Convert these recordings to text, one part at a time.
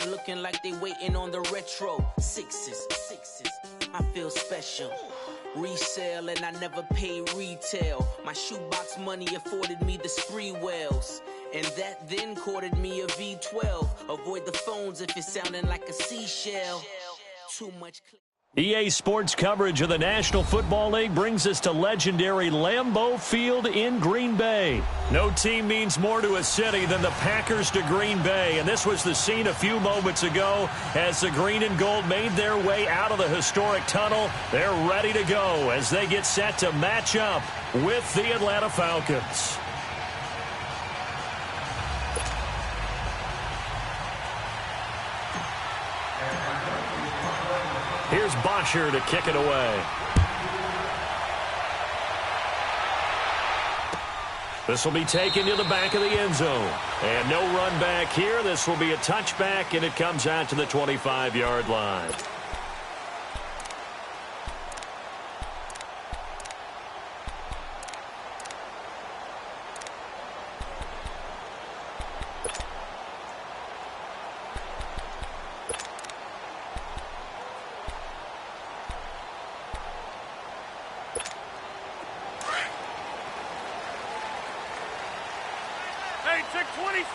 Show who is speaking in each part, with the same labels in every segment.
Speaker 1: Looking like they waiting on the retro. Sixes, I feel special. Resale and I never pay retail. My shoebox money afforded me the spree wells. And that then courted me a V12. Avoid the phones if it's sounding like a seashell. Too much.
Speaker 2: EA Sports coverage of the National Football League brings us to legendary Lambeau Field in Green Bay. No team means more to a city than the Packers to Green Bay, and this was the scene a few moments ago as the green and gold made their way out of the historic tunnel. They're ready to go as they get set to match up with the Atlanta Falcons. Here's Bosher to kick it away. This will be taken to the back of the end zone. And no run back here. This will be a touchback, and it comes out to the 25-yard line.
Speaker 3: Check 26.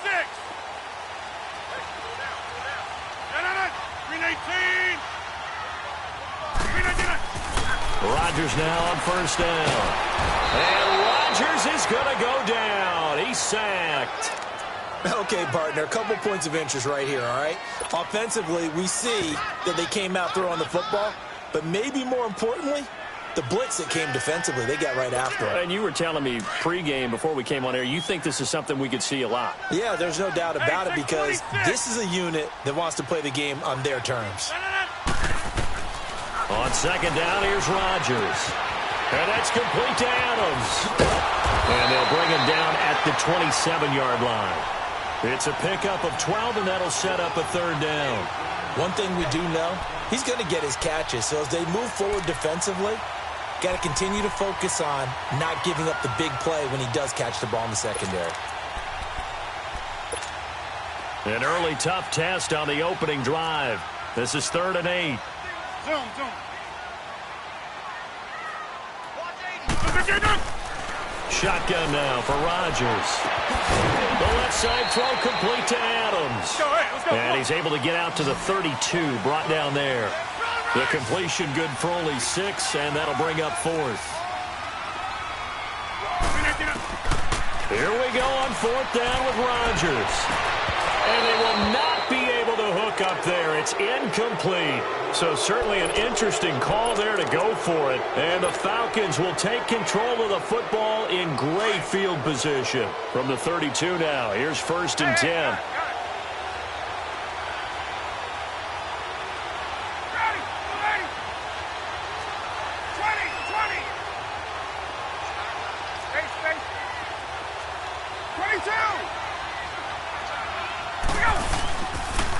Speaker 3: Green 18.
Speaker 2: Rodgers now on first down. And Rodgers is going to go down. He's sacked.
Speaker 4: Okay, partner, a couple points of interest right here, all right? Offensively, we see that they came out throwing the football, but maybe more importantly, the blitz that came defensively, they got right after it.
Speaker 2: And you were telling me pregame before we came on air, you think this is something we could see a lot.
Speaker 4: Yeah, there's no doubt about it because this is a unit that wants to play the game on their terms.
Speaker 2: On second down, here's Rodgers. And that's complete to Adams. And they'll bring him down at the 27-yard line. It's a pickup of 12, and that'll set up a third down.
Speaker 4: One thing we do know, he's going to get his catches. So as they move forward defensively, got to continue to focus on not giving up the big play when he does catch the ball in the secondary.
Speaker 2: An early tough test on the opening drive. This is 3rd and 8.
Speaker 3: Zoom.
Speaker 2: Shotgun now for Rodgers. The left side throw complete to Adams.
Speaker 3: Let's go.
Speaker 2: And he's able to get out to the 32, brought down there. The completion good for only 6, and that'll bring up 4th. Here we go on 4th down with Rodgers. And they will not be able to hook up there. It's incomplete. So certainly an interesting call there to go for it. And the Falcons will take control of the football in great field position. From the 32 now, here's 1st and 10.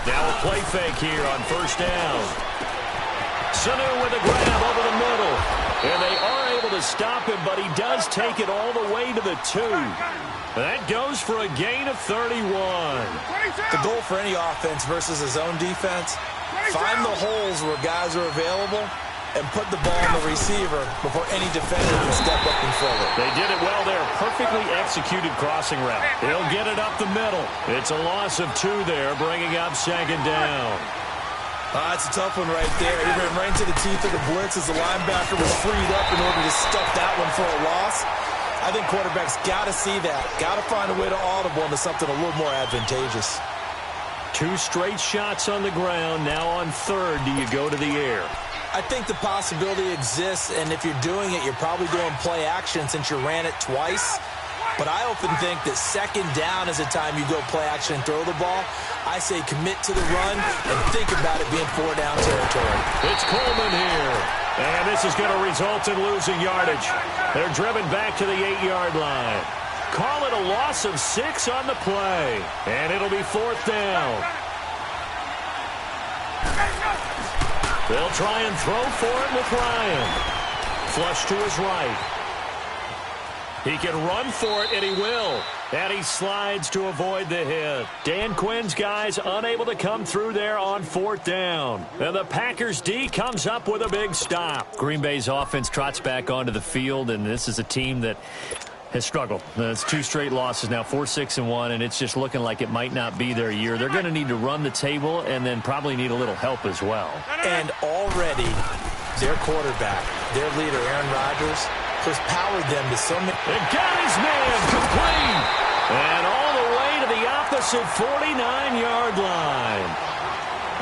Speaker 2: Now a play fake here on 1st down. Sanu with a grab over the middle. And they are able to stop him, but he does take it all the way to the 2. That goes for a gain of 31.
Speaker 4: The goal for any offense versus a zone defense, find the holes where guys are available and put the ball on the receiver before any defender can step up and fill it.
Speaker 2: They did it well there. Perfectly executed crossing route. He'll get it up the middle. It's a loss of 2 there, bringing up 2nd down.
Speaker 4: It's a tough one right there. He ran right into the teeth of the blitz as the linebacker was freed up in order to stuff that one for a loss. I think quarterbacks got to see that. Got to find a way to audible into something a little more advantageous.
Speaker 2: 2 straight shots on the ground. Now on 3rd, do you go to the air?
Speaker 4: I think the possibility exists, and if you're doing it, you're probably doing play action since you ran it twice. But I often think that 2nd down is the time you go play action and throw the ball. I say commit to the run and think about it being 4-down territory.
Speaker 2: It's Coleman here. And this is going to result in losing yardage. They're driven back to the 8-yard line. Call it a loss of 6 on the play. And it'll be 4th down. They'll try and throw for it with Ryan. Flush to his right. He can run for it, and he will. And he slides to avoid the hit. Dan Quinn's guys unable to come through there on 4th down. And the Packers D comes up with a big stop. Green Bay's offense trots back onto the field, and this is a team that has struggled. It's 2 straight losses now, 4-6-1, and it's just looking like it might not be their year. They're going to need to run the table and then probably need a little help as well.
Speaker 4: And already their quarterback, their leader, Aaron Rodgers, has powered them to so many.
Speaker 2: And got his man complete. And all the way to the opposite 49-yard line.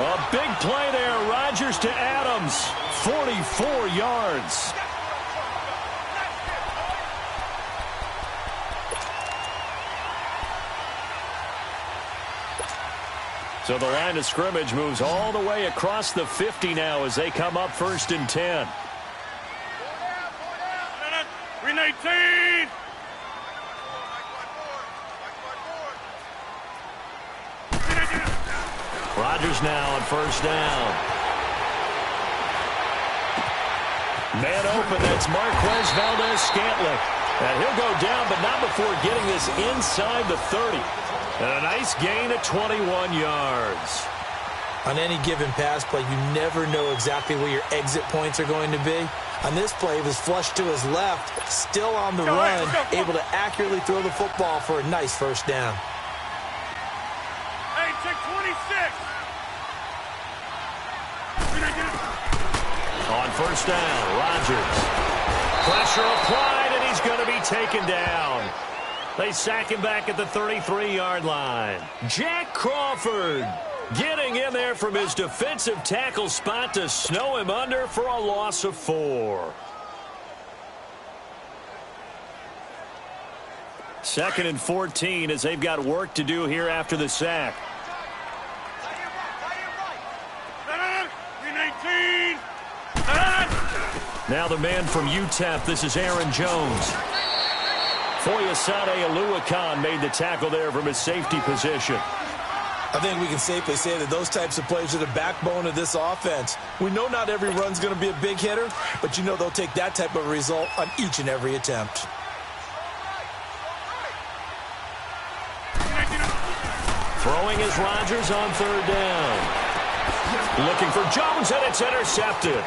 Speaker 2: A big play there. Rodgers to Adams. 44 yards. So the line of scrimmage moves all the way across the 50 now as they come up 1st and 10.
Speaker 3: 319.
Speaker 2: Rodgers now on 1st down. Man open, that's Marquez Valdez-Scantling. And he'll go down, but not before getting this inside the 30. And a nice gain of 21 yards.
Speaker 4: On any given pass play, you never know exactly where your exit points are going to be. On this play, it was flushed to his left, still on the run, able to accurately throw the football for a nice 1st down.
Speaker 3: Hey, check 26.
Speaker 2: On 1st down, Rodgers. Pressure applied, and he's going to be taken down. They sack him back at the 33-yard line. Jack Crawford getting in there from his defensive tackle spot to snow him under for a loss of 4. 2nd and 14 as they've got work to do here after the sack.
Speaker 3: 319.
Speaker 2: Now the man from UTEP, this is Aaron Jones. Foyesade Oluwakan made the tackle there from his safety position.
Speaker 4: I think we can safely say that those types of plays are the backbone of this offense. We know not every run's going to be a big hitter, but you know they'll take that type of result on each and every attempt.
Speaker 2: Throwing is Rodgers on 3rd down. Looking for Jones, and it's intercepted.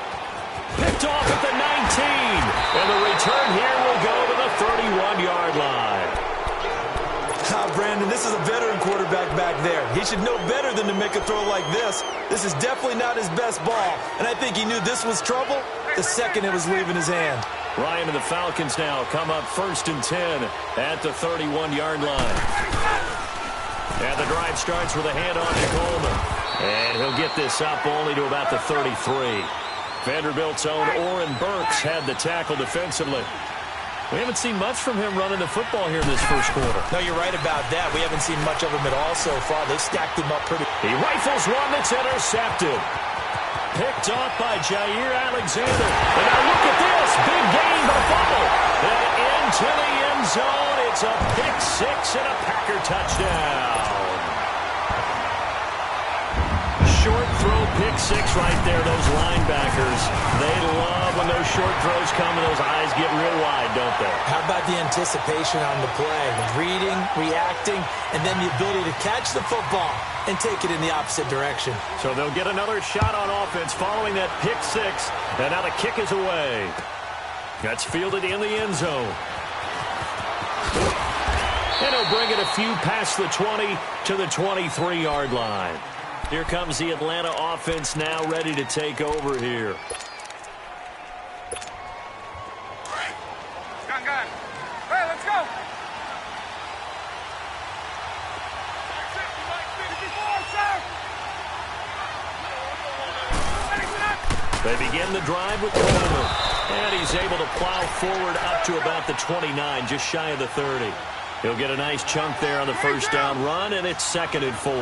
Speaker 2: Picked off at the 19. And the return here will go to the 31-yard line.
Speaker 4: Brandon, this is a veteran quarterback back there. He should know better than to make a throw like this. This is definitely not his best ball, and I think he knew this was trouble the second it was leaving his hand.
Speaker 2: Ryan and the Falcons now come up 1st and 10 at the 31-yard line. And the drive starts with a handoff to Coleman. And he'll get this up only to about the 33. Vanderbilt's own Oren Burks had the tackle defensively. We haven't seen much from him running the football here in this 1st quarter.
Speaker 4: No, you're right about that. We haven't seen much of him at all so far. They've stacked him up pretty.
Speaker 2: He rifles one that's intercepted. Picked off by Jair Alexander. And now look at this. Big gain, but a fumble. And into the end zone. It's a pick 6 and a Packer touchdown. Short throw, pick 6 right there. Those linebackers, they love when those short throws come and those eyes get real wide, don't they?
Speaker 4: How about the anticipation on the play? Reading, reacting, and then the ability to catch the football and take it in the opposite direction.
Speaker 2: So they'll get another shot on offense following that pick 6. And now the kick is away. That's fielded in the end zone. And he'll bring it a few past the 20 to the 23-yard line. Here comes the Atlanta offense now ready to take over here.
Speaker 3: Gun. Hey, let's go.
Speaker 2: They begin the drive with Coleman. And he's able to plow forward up to about the 29, just shy of the 30. He'll get a nice chunk there on the 1st down run, and it's 2nd and 4.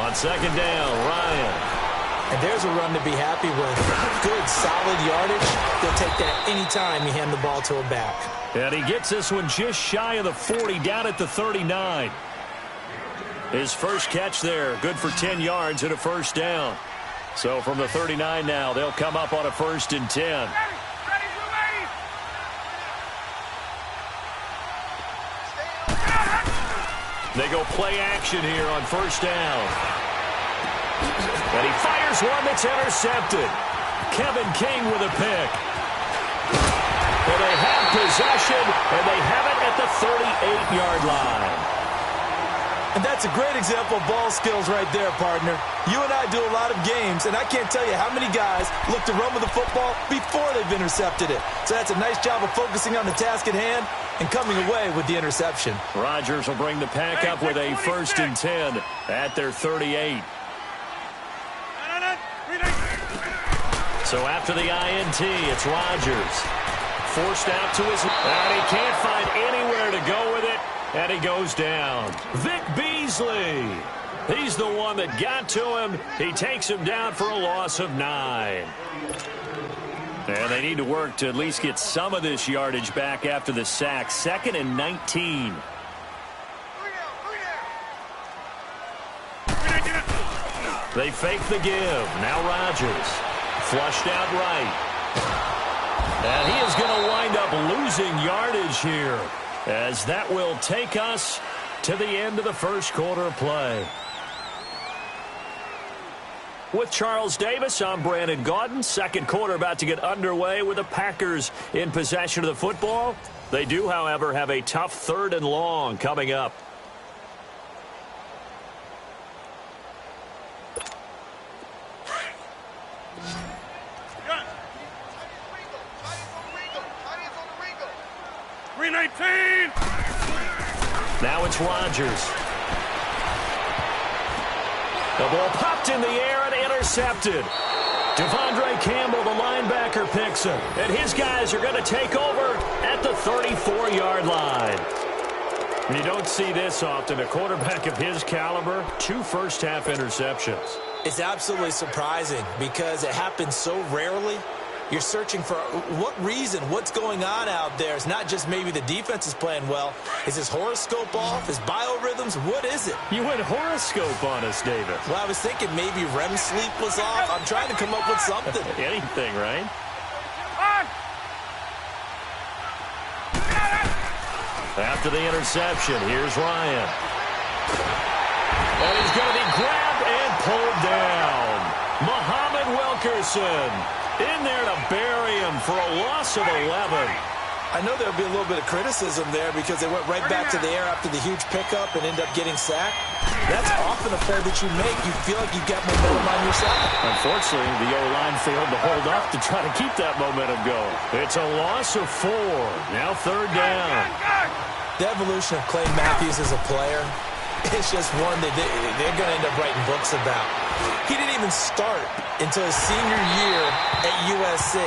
Speaker 2: On 2nd down, Ryan.
Speaker 4: And there's a run to be happy with. Good, solid yardage. They'll take that anytime you hand the ball to a back.
Speaker 2: And he gets this one just shy of the 40, down at the 39. His first catch there, good for 10 yards and a 1st down. So from the 39 now, they'll come up on a 1st and 10. They go play action here on first down. And he fires one that's intercepted. Kevin King with a pick. And they have possession, and they have it at the 38-yard line.
Speaker 4: And that's a great example of ball skills right there, partner. You and I do a lot of games, and I can't tell you how many guys look to run with the football before they've intercepted it. So that's a nice job of focusing on the task at hand and coming away with the interception.
Speaker 2: Rodgers will bring the pack up with a 1st and 10 at their 38. So after the INT, it's Rodgers. Forced out to his... And he can't find anywhere to go with it. And he goes down. Vic Beasley. He's the one that got to him. He takes him down for a loss of 9. And they need to work to at least get some of this yardage back after the sack. 2nd and 19. They fake the give. Now Rodgers. Flushed out right. And he is going to wind up losing yardage here, as that will take us to the end of the first quarter of play. With Charles Davis, I'm Brandon Gaudin. Second quarter about to get underway with the Packers in possession of the football. They do, however, have a tough 3rd and long coming up. Now it's Rodgers. The ball popped in the air and intercepted. Devondre Campbell, the linebacker, picks him. And his guys are going to take over at the 34-yard line. You don't see this often. A quarterback of his caliber, 2 first-half interceptions.
Speaker 4: It's absolutely surprising because it happens so rarely. You're searching for what reason, what's going on out there. It's not just maybe the defense is playing well. Is his horoscope off? His biorhythms? What is it?
Speaker 2: You went horoscope on us, David.
Speaker 4: Well, I was thinking maybe REM sleep was off. I'm trying to come up with something.
Speaker 2: Anything, right? After the interception, here's Ryan. And he's going to be grabbed and pulled down. Muhammad Wilkerson in there to bury him for a loss of 11.
Speaker 4: I know there'll be a little bit of criticism there because they went right back to the air after the huge pickup and end up getting sacked. That's often a play that you make. You feel like you've got momentum on your side.
Speaker 2: Unfortunately, the O-line failed to hold up to try to keep that momentum going. It's a loss of 4. Now 3rd down.
Speaker 4: The evolution of Clay Matthews as a player, it's just one that they're going to end up writing books about. He didn't even start until his senior year at USC.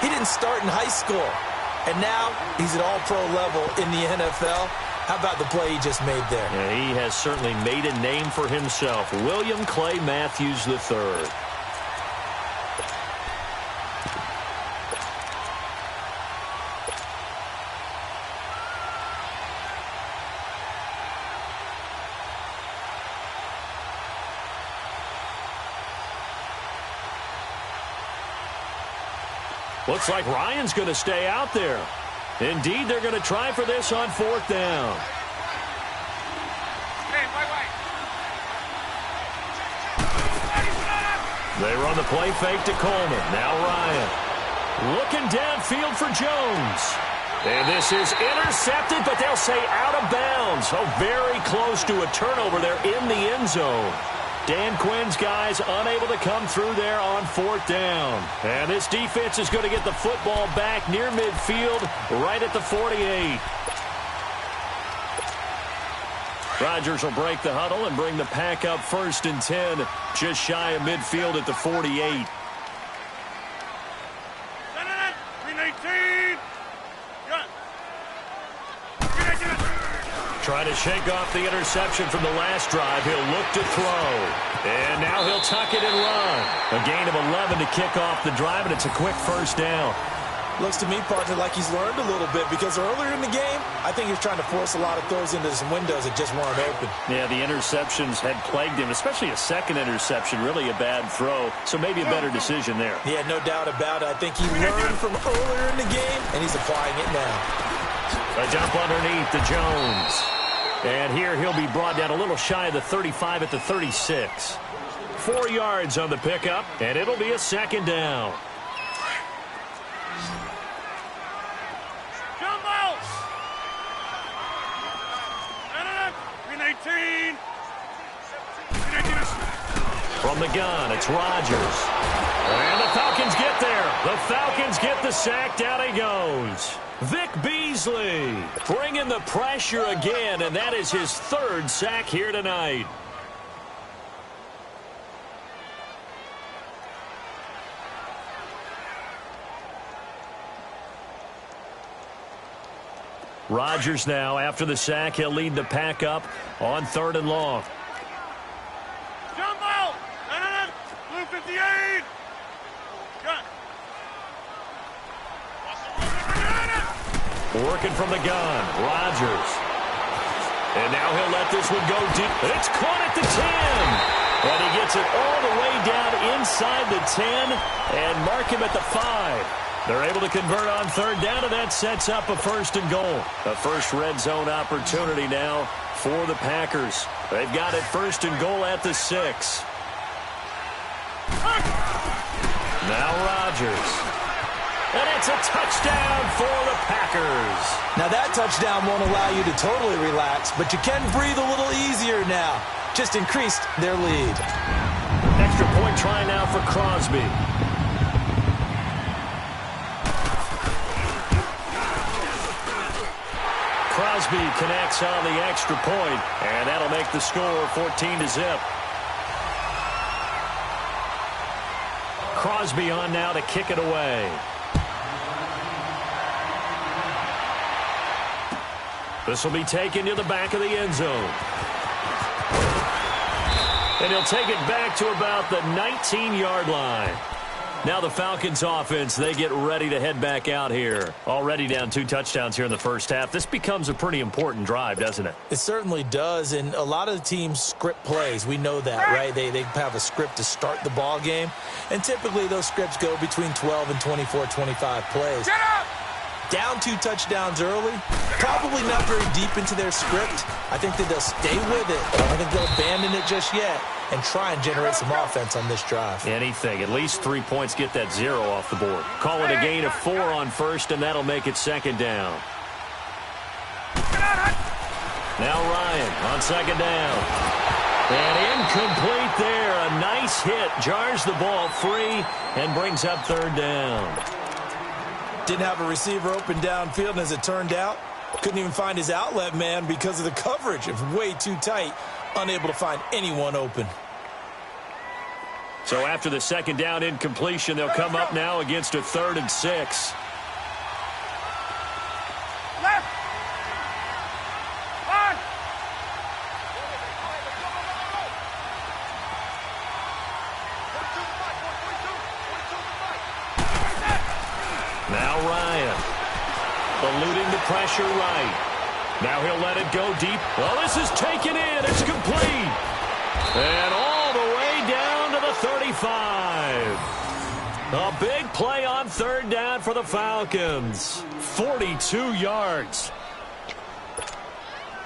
Speaker 4: He didn't start in high school. And now he's at all-pro level in the NFL. How about the play he just made there?
Speaker 2: Yeah, he has certainly made a name for himself. William Clay Matthews III. Looks like Ryan's going to stay out there. Indeed, they're going to try for this on 4th down. They run the play fake to Coleman. Now Ryan. Looking downfield for Jones. And this is intercepted, but they'll say out of bounds. Oh, very close to a turnover there in the end zone. Dan Quinn's guys unable to come through there on 4th down. And this defense is going to get the football back near midfield, right at the 48. Rodgers will break the huddle and bring the pack up 1st and 10, just shy of midfield at the 48. Trying to shake off the interception from the last drive. He'll look to throw. And now he'll tuck it and run. A gain of 11 to kick off the drive, and it's a quick 1st down.
Speaker 4: Looks to me, partner, like he's learned a little bit because earlier in the game, I think he was trying to force a lot of throws into some windows that just weren't open.
Speaker 2: Yeah, the interceptions had plagued him, especially a second interception, really a bad throw. So maybe a better decision there.
Speaker 4: Yeah, no doubt about it. I think he learned from earlier in the game, and he's applying it now.
Speaker 2: A dump underneath to Jones. And here he'll be brought down a little shy of the 35 at the 36. 4 yards on the pickup, and it'll be a second down.
Speaker 3: Jump out! 18.
Speaker 2: From the gun, it's Rodgers. And the Falcons get there. The Falcons get the sack. Down he goes. Vic Beasley bringing the pressure again, and that is his 3rd sack here tonight. Rodgers now, after the sack, he'll lead the pack up on 3rd and long.
Speaker 3: Jump out! Blue 58! Gun.
Speaker 2: Working from the gun, Rodgers. And now he'll let this one go deep. It's caught at the 10. And he gets it all the way down inside the 10 and mark him at the 5. They're able to convert on 3rd down, and that sets up a 1st and goal. A first red zone opportunity now for the Packers. They've got it 1st and goal at the 6. Now Rodgers. And it's a touchdown for the Packers.
Speaker 4: Now that touchdown won't allow you to totally relax, but you can breathe a little easier now. Just increased their lead.
Speaker 2: Extra point try now for Crosby. Crosby connects on the extra point, and that'll make the score 14-0. Crosby on now to kick it away. This will be taken to the back of the end zone. And he'll take it back to about the 19-yard line. Now the Falcons offense, they get ready to head back out here. Already down 2 touchdowns here in the first half. This becomes a pretty important drive, doesn't it?
Speaker 4: It certainly does, and a lot of the teams script plays. We know that, right? They have a script to start the ball game, and typically those scripts go between 12 and 24, 25 plays.
Speaker 3: Get up!
Speaker 4: Down 2 touchdowns early, probably not very deep into their script. I think that they'll stay with it. I don't think they'll abandon it just yet and try and generate some offense on this drive.
Speaker 2: Anything. At least 3 points, get that 0 off the board. Call it a gain of 4 on 1st, and that'll make it 2nd down. Now Ryan on 2nd down. And incomplete there. A nice hit. Jars the ball free and brings up 3rd down.
Speaker 4: Didn't have a receiver open downfield, and as it turned out, couldn't even find his outlet man because of the coverage. It was way too tight, unable to find anyone open.
Speaker 2: So after the 2nd down incompletion, they'll come up now against a 3rd and 6.
Speaker 3: Left! On!
Speaker 2: Now Ryan, eluding the pressure right. Now he'll let it go deep. Well, this is taken in. It's complete. And all the way down to the 35. A big play on 3rd down for the Falcons. 42 yards.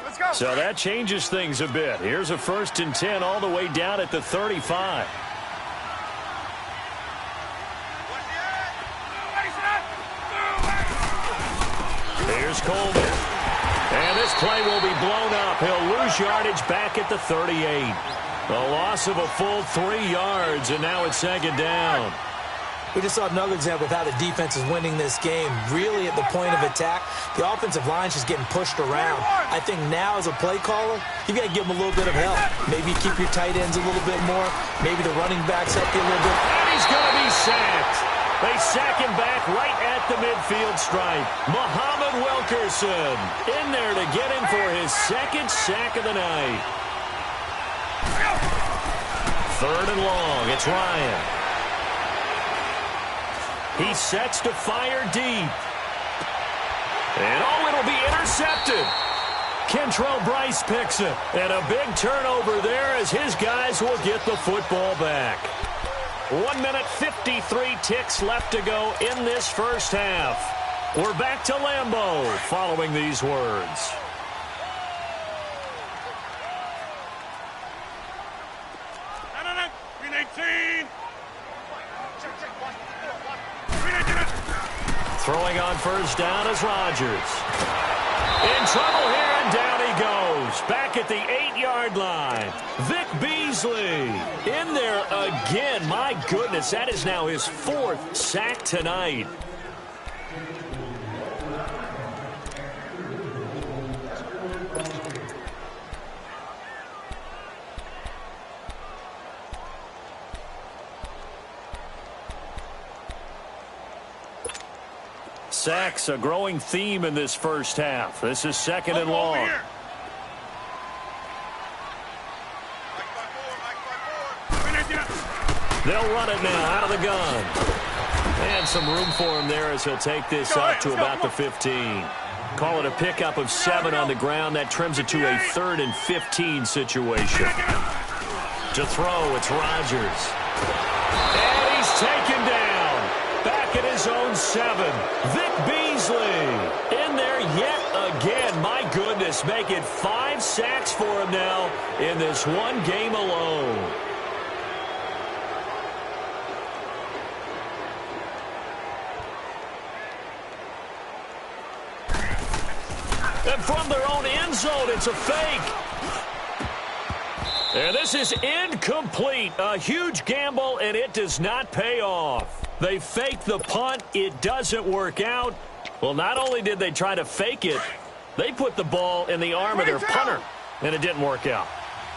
Speaker 3: Let's go.
Speaker 2: So that changes things a bit. Here's a 1st and 10 all the way down at the 35. Here's Coleman. And this play will be blown up. He'll lose yardage back at the 38. A loss of a full 3 yards, and now it's 2nd down.
Speaker 4: We just saw another example of how the defense is winning this game. Really at the point of attack, the offensive line's just getting pushed around. I think now as a play caller, you got to give them a little bit of help. Maybe keep your tight ends a little bit more. Maybe the running backs help you a little bit.
Speaker 2: And he's going to be sacked. They sack him back right at the midfield stripe. Muhammad Wilkerson in there to get him for his 2nd sack of the night. 3rd and long. It's Ryan. He sets to fire deep. And oh, it'll be intercepted. Kentrell Bryce picks it. And a big turnover there as his guys will get the football back. 1 minute, 53 ticks left to go in this first half. We're back to Lambeau following these words. first down is Rodgers. In trouble here, and down he goes. Back at the 8-yard line. Vic Beasley in there again. My goodness, that is now his 4th sack tonight. Sacks, a growing theme in this first half. This is 2nd and long. They'll run it now out of the gun. And some room for him there as he'll take this up to about the 15. Call it a pickup of 7 on the ground. That trims it to a 3rd and 15 situation. To throw, it's Rodgers. And he's taken down. Back at his own 7. Vic Beasley in there yet again. My goodness, make it 5 sacks for him now in this one game alone. And from their own end zone, it's a fake. And this is incomplete. A huge gamble, and it does not pay off. They fake the punt. It doesn't work out. Well, not only did they try to fake it, they put the ball in the arm of their punter, and it didn't work out.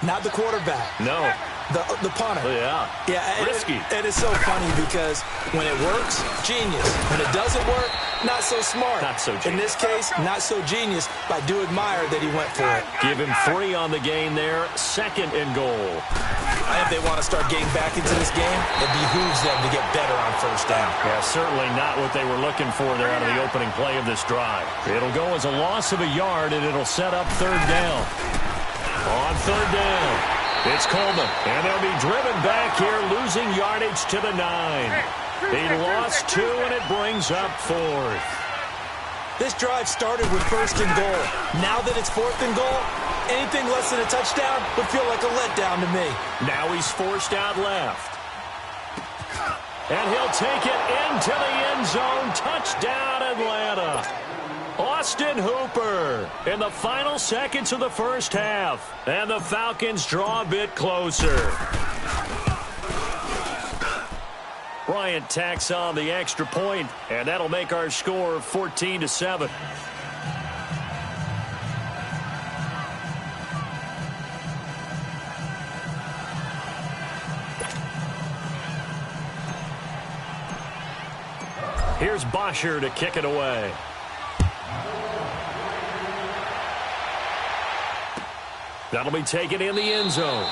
Speaker 4: Not the quarterback.
Speaker 2: No.
Speaker 4: The punter.
Speaker 2: Yeah.
Speaker 4: Yeah.
Speaker 2: Risky.
Speaker 4: It is so funny because when it works, genius. When it doesn't work, not so smart.
Speaker 2: Not so genius.
Speaker 4: In this case, not so genius, but I do admire that he went for it.
Speaker 2: Give him 3 on the game there. 2nd and goal.
Speaker 4: If they want to start getting back into this game, it behooves them to get better on first down.
Speaker 2: Yeah, certainly not what they were looking for there out of the opening play of this drive. It'll go as a loss of a yard, and it'll set up 3rd down. On 3rd down, it's Coleman, and they'll be driven back here, losing yardage to the 9. He lost 2, and it brings up 4th.
Speaker 4: This drive started with 1st and goal. Now that it's 4th and goal, anything less than a touchdown would feel like a letdown to me.
Speaker 2: Now he's forced out left. And he'll take it into the end zone. Touchdown, Atlanta. Austin Hooper in the final seconds of the first half. And the Falcons draw a bit closer. Bryant tacks on the extra point, and that'll make our score 14-7. Here's Bosher to kick it away. That'll be taken in the end zone.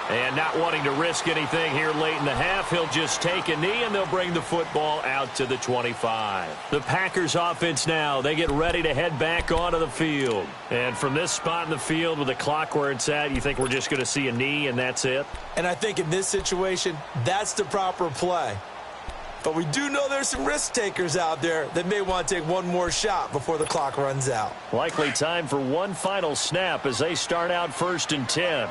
Speaker 2: And not wanting to risk anything here late in the half, he'll just take a knee, and they'll bring the football out to the 25. The Packers offense now, they get ready to head back onto the field. And from this spot in the field with the clock where it's at, you think we're just going to see a knee and that's it?
Speaker 4: And I think in this situation, that's the proper play. But we do know there's some risk takers out there that may want to take one more shot before the clock runs out.
Speaker 2: Likely time for one final snap as they start out 1st and 10.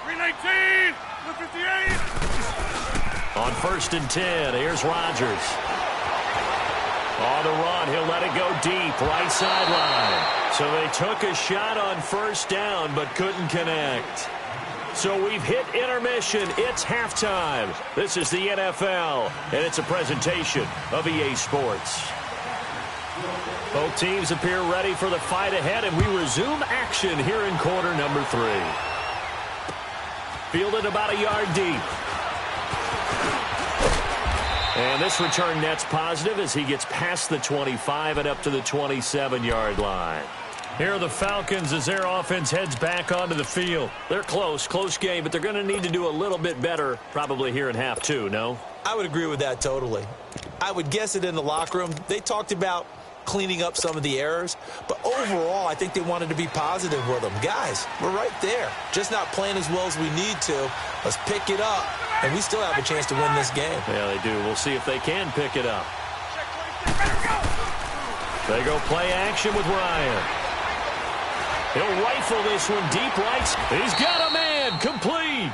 Speaker 3: 319, 58.
Speaker 2: On 1st and 10, here's Rodgers. On the run, he'll let it go deep, right sideline. So they took a shot on 1st down, but couldn't connect. So we've hit intermission. It's halftime. This is the NFL, and it's a presentation of EA Sports. Both teams appear ready for the fight ahead, and we resume action here in quarter number 3. Fielded about a yard deep. And this return net's positive as he gets past the 25 and up to the 27-yard line. Here are the Falcons as their offense heads back onto the field. They're close game, but they're going to need to do a little bit better probably here in half 2, no?
Speaker 4: I would agree with that totally. I would guess it in the locker room. They talked about cleaning up some of the errors, but overall, I think they wanted to be positive with them. Guys, we're right there. Just not playing as well as we need to. Let's pick it up, and we still have a chance to win this game.
Speaker 2: Yeah, they do. We'll see if they can pick it up. They go play action with Ryan. He'll rifle this one deep right. He's got a man, complete.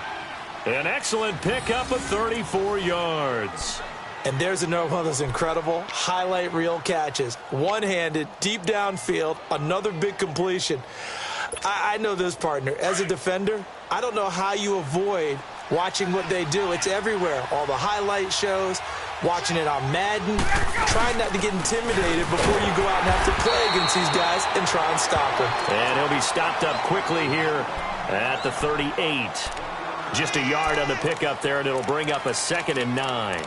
Speaker 2: An excellent pickup of 34 yards.
Speaker 4: And there's another one of those incredible highlight reel catches. One-handed, deep downfield, another big completion. I know this, partner. As a defender, I don't know how you avoid watching what they do. It's everywhere. All the highlight shows, watching it on Madden, trying not to get intimidated before you go out and have to play against these guys and try and stop them.
Speaker 2: And he'll be stopped up quickly here at the 38. Just a yard on the pickup there, and it'll bring up a 2nd and 9.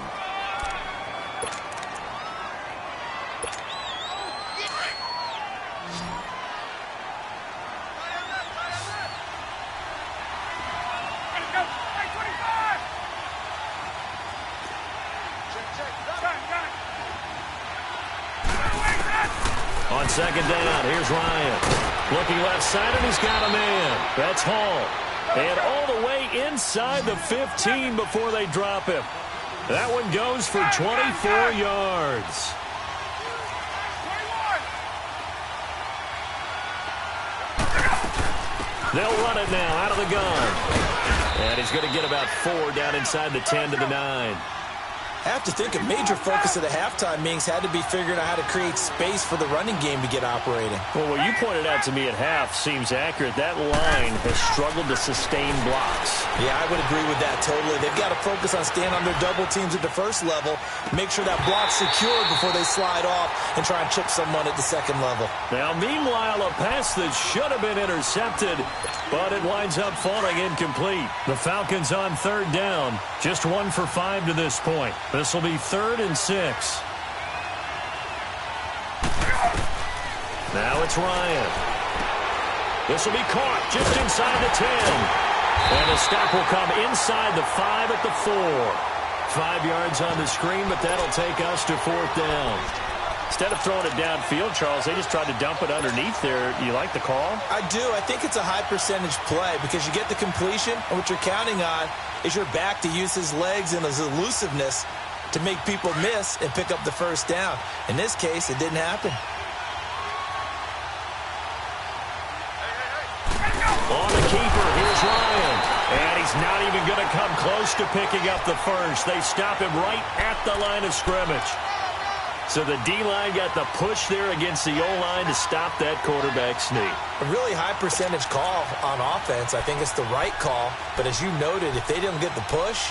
Speaker 2: On 2nd down, here's Ryan. Looking left side, and he's got a man. That's Hall. And all the way inside the 15 before they drop him. That one goes for 24 yards. They'll run it now out of the gun. And he's going to get about 4 down inside the 10 to the 9.
Speaker 4: I have to think a major focus of the halftime meetings had to be figuring out how to create space for the running game to get operating.
Speaker 2: Well, what you pointed out to me at half seems accurate. That line has struggled to sustain blocks.
Speaker 4: Yeah, I would agree with that totally. They've got to focus on staying on their double teams at the first level, make sure that block's secured before they slide off and try and chip someone at the second level.
Speaker 2: Now, meanwhile, a pass that should have been intercepted, but it winds up falling incomplete. The Falcons on 3rd down, just 1 for 5 to this point. This will be 3rd and 6. Now it's Ryan. This will be caught just inside the 10. And the stop will come inside the 5 at the 4. 5 yards on the screen, but that'll take us to 4th down. Instead of throwing it downfield, Charles, they just tried to dump it underneath there. You like the call?
Speaker 4: I do. I think it's a high percentage play because you get the completion, and what you're counting on is your back to use his legs and his elusiveness to make people miss and pick up the 1st down. In this case, it didn't happen.
Speaker 2: On the keeper, here's Ryan. And he's not even going to come close to picking up the 1st. They stop him right at the line of scrimmage. So the D-line got the push there against the O-line to stop that quarterback sneak.
Speaker 4: A really high percentage call on offense. I think it's the right call. But as you noted, if they didn't get the push,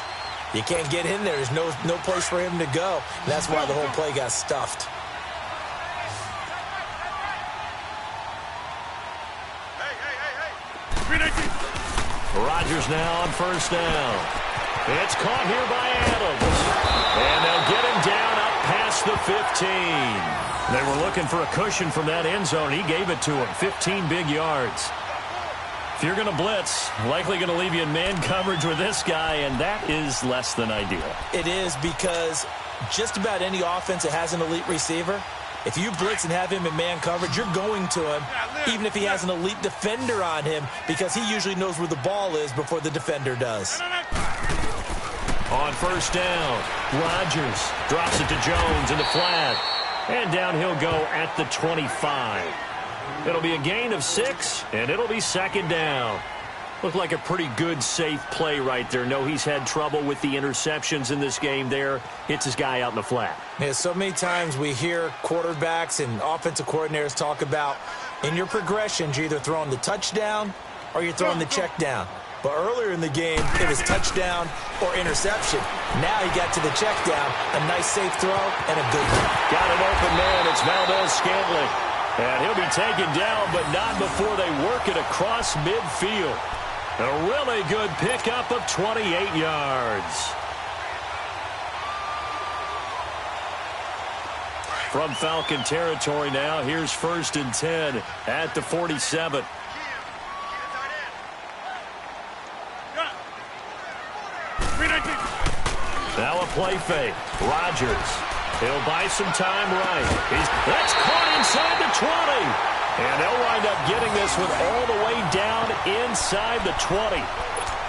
Speaker 4: you can't get in there. There's no place for him to go. And that's why the whole play got stuffed.
Speaker 2: Rodgers now on 1st down. It's caught here by Adams. And they'll get him down up past the 15. They were looking for a cushion from that end zone. He gave it to him. 15 big yards. If you're going to blitz, likely going to leave you in man coverage with this guy, and that is less than ideal.
Speaker 4: It is because just about any offense that has an elite receiver, if you blitz and have him in man coverage, you're going to him, even if he has an elite defender on him, because he usually knows where the ball is before the defender does.
Speaker 2: On 1st down, Rodgers drops it to Jones in the flat. And down he'll go at the 25. It'll be a gain of 6, and it'll be 2nd down. Looked like a pretty good, safe play right there. No, he's had trouble with the interceptions in this game there. Hits his guy out in the flat.
Speaker 4: Yeah, so many times we hear quarterbacks and offensive coordinators talk about in your progressions, you're either throwing the touchdown or you're throwing the check down. But earlier in the game, it was touchdown or interception. Now he got to the check down, a nice safe throw, and a good one.
Speaker 2: Got an open man. It's Valdez-Scantling. And he'll be taken down, but not before they work it across midfield. A really good pickup of 28 yards. From Falcon territory now, here's 1st and 10 at the 47. Now a play fake. Rodgers. He'll buy some time right. That's caught inside the 20. And they'll wind up getting this one all the way down inside the 20.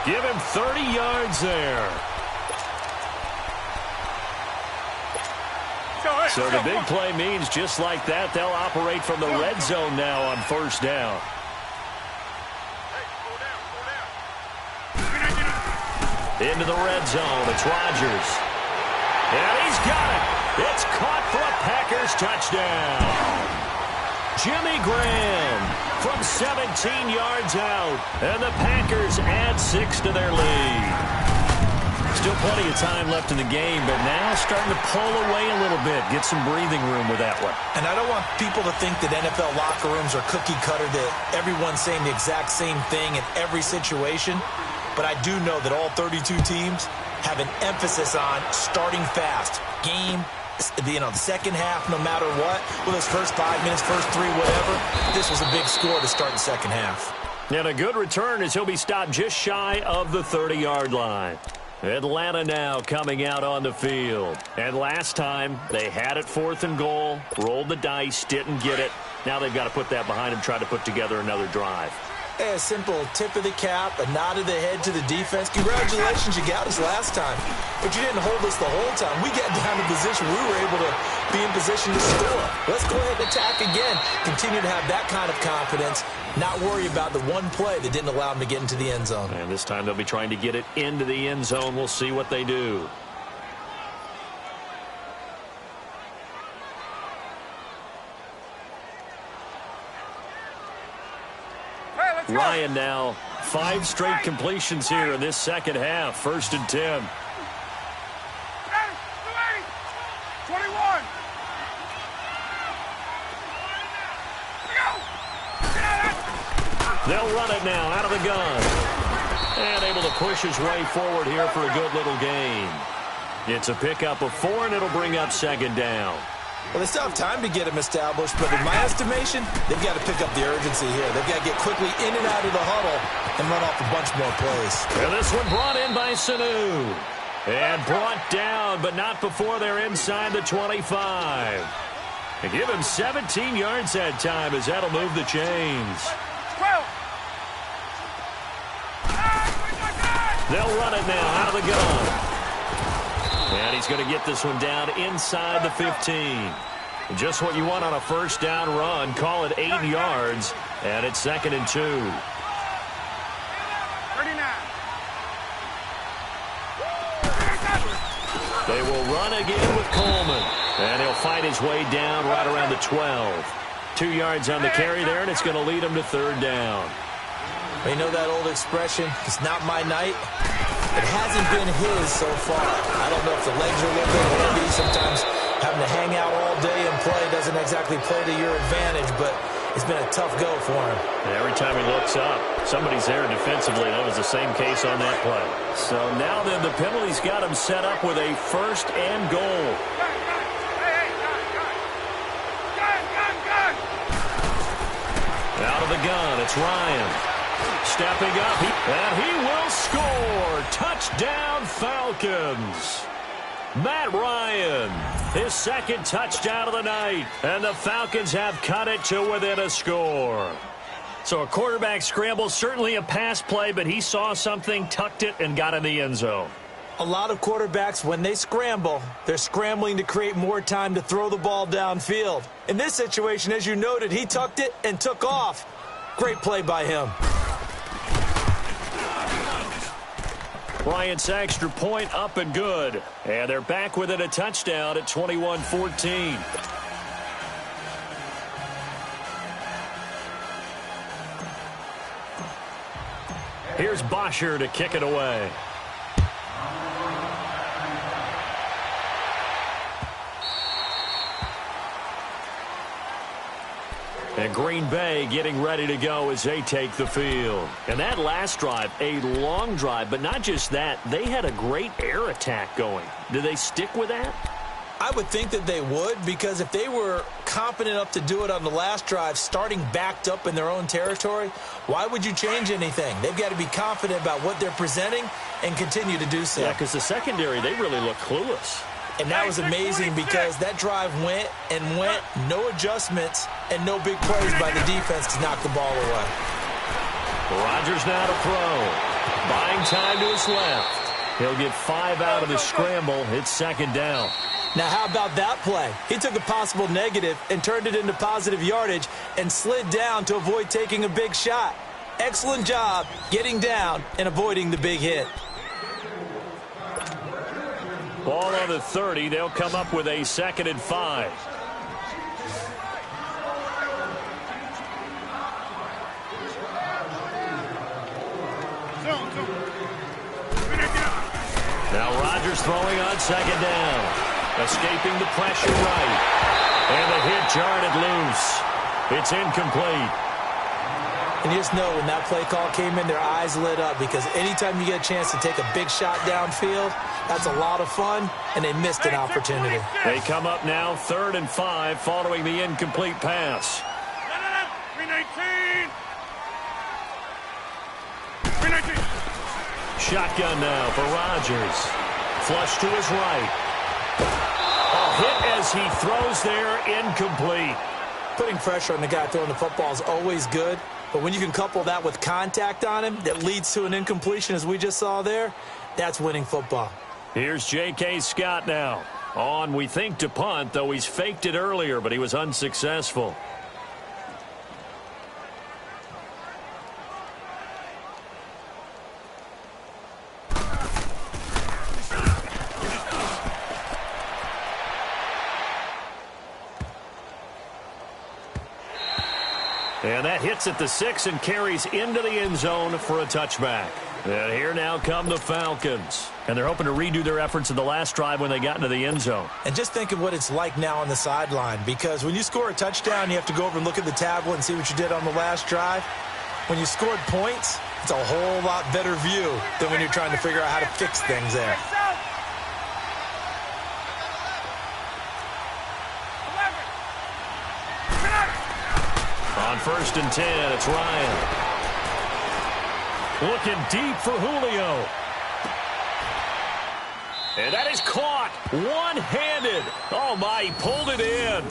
Speaker 2: Give him 30 yards there. So the big play means just like that, they'll operate from the red zone now on 1st down. Into the red zone. It's Rodgers. And he's got it. It's caught for a Packers touchdown. Jimmy Graham from 17 yards out. And the Packers add 6 to their lead. Still plenty of time left in the game, but now starting to pull away a little bit. Get some breathing room with that one.
Speaker 4: And I don't want people to think that NFL locker rooms are cookie cutter, that everyone's saying the exact same thing in every situation. But I do know that all 32 teams have an emphasis on starting fast. Game, the second half, no matter what. Well, those first 5 minutes, first 3, whatever. This was a big score to start the second half.
Speaker 2: And a good return as he'll be stopped just shy of the 30-yard line. Atlanta now coming out on the field. And last time, they had it 4th and goal, rolled the dice, didn't get it. Now they've got to put that behind them, try to put together another drive.
Speaker 4: A simple tip of the cap, a nod of the head to the defense. Congratulations, you got us last time. But you didn't hold us the whole time. We got down to position. We were able to be in position to score. Let's go ahead and attack again. Continue to have that kind of confidence. Not worry about the one play that didn't allow them to get into the end zone.
Speaker 2: And this time they'll be trying to get it into the end zone. We'll see what they do. Ryan now 5 straight completions here in this second half. 1st and 10.
Speaker 3: 21.
Speaker 2: They'll run it now out of the gun. And able to push his way forward here for a good little gain. It's a pickup of 4, and it'll bring up 2nd down.
Speaker 4: Well, they still have time to get him established, but in my estimation, they've got to pick up the urgency here. They've got to get quickly in and out of the huddle and run off a bunch more plays.
Speaker 2: And this one brought in by Sanu. And brought down, but not before they're inside the 25. And give him 17 yards that time as that'll move the chains. They'll run it now out of the gun. And he's going to get this one down inside the 15. Just what you want on a first down run. Call it 8 yards, and it's 2nd and 2.
Speaker 3: 39.
Speaker 2: They will run again with Coleman. And he'll fight his way down right around the 12. 2 yards on the carry there, and it's going to lead him to 3rd down.
Speaker 4: You know that old expression, it's not my night? It hasn't been his so far. I don't know if the legs are a little bit heavy. Sometimes having to hang out all day and play doesn't exactly play to your advantage, but it's been a tough go for him.
Speaker 2: And every time he looks up, somebody's there defensively. That was the same case on that play. So now then the penalty's got him set up with a 1st and goal. Out of the gun, it's Ryan. Stepping up, and he will score. Touchdown, Falcons. Matt Ryan, his 2nd touchdown of the night. And the Falcons have cut it to within a score. So a quarterback scramble, certainly a pass play, but he saw something, tucked it, and got in the end zone.
Speaker 4: A lot of quarterbacks, when they scramble, they're scrambling to create more time to throw the ball downfield. In this situation, as you noted, he tucked it and took off. Great play by him.
Speaker 2: Bryant's extra point up and good. And they're back within a touchdown at 21-14. Here's Bosher to kick it away. And Green Bay getting ready to go as they take the field. And that last drive, a long drive, but not just that. They had a great air attack going. Do they stick with that?
Speaker 4: I would think that they would, because if they were confident enough to do it on the last drive, starting backed up in their own territory, why would you change anything? They've got to be confident about what they're presenting and continue to do so.
Speaker 2: Yeah, because the secondary, they really look clueless.
Speaker 4: And that was amazing because that drive went and went, no adjustments, and no big plays by the defense to knock the ball away.
Speaker 2: Rodgers now to throw. Buying time to his left. He'll get 5 out of the scramble. It's 2nd down.
Speaker 4: Now, how about that play? He took a possible negative and turned it into positive yardage and slid down to avoid taking a big shot. Excellent job getting down and avoiding the big hit.
Speaker 2: Ball on the 30. They'll come up with a 2nd and 5. Now Rodgers throwing on 2nd down. Escaping the pressure right. And the hit jarred it loose. It's incomplete.
Speaker 4: And you just know when that play call came in, their eyes lit up, because anytime you get a chance to take a big shot downfield, that's a lot of fun, and they missed an opportunity.
Speaker 2: They come up now 3rd and 5 following the incomplete pass.
Speaker 3: 319.
Speaker 2: Shotgun now for Rodgers. Flush to his right. A hit as he throws there, incomplete.
Speaker 4: Putting pressure on the guy throwing the football is always good, but when you can couple that with contact on him that leads to an incompletion, as we just saw there, that's winning football.
Speaker 2: Here's J.K. Scott now. On, we think, to punt, though he's faked it earlier, but he was unsuccessful. And that hits at the 6 and carries into the end zone for a touchback. And here now come the Falcons. And they're hoping to redo their efforts in the last drive when they got into the end zone.
Speaker 4: And just think of what it's like now on the sideline, because when you score a touchdown, you have to go over and look at the tablet and see what you did on the last drive. When you scored points, it's a whole lot better view than when you're trying to figure out how to fix things there.
Speaker 2: On 1st and 10, it's Ryan. Looking deep for Julio. And that is caught one-handed. Oh, my, he pulled it in.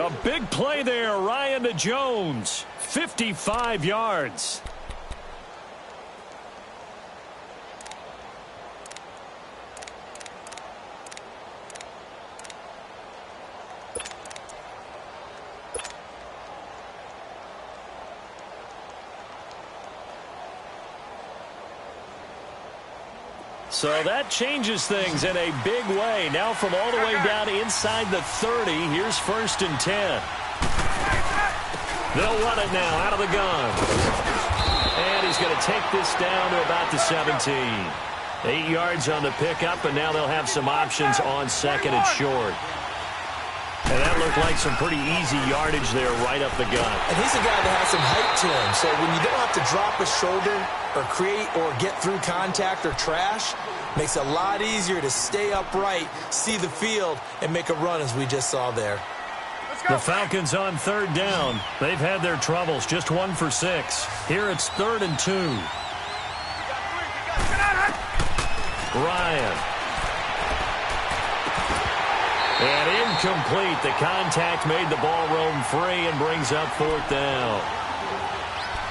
Speaker 2: A big play there, Ryan to Jones. 55 yards. So that changes things in a big way. Now from all the way down inside the 30, here's 1st and 10. They'll run it now out of the gun. And he's going to take this down to about the 17. 8 yards on the pickup, and now they'll have some options on 2nd and short. And that looked like some pretty easy yardage there right up the gut.
Speaker 4: And he's a guy that has some height to him, so when you don't have to drop a shoulder or create or get through contact or trash, makes it a lot easier to stay upright, see the field, and make a run as we just saw there.
Speaker 2: The Falcons on 3rd down. They've had their troubles, just 1 for 6. Here it's 3rd and 2. Ryan. And incomplete. The contact made the ball roam free and brings up 4th down.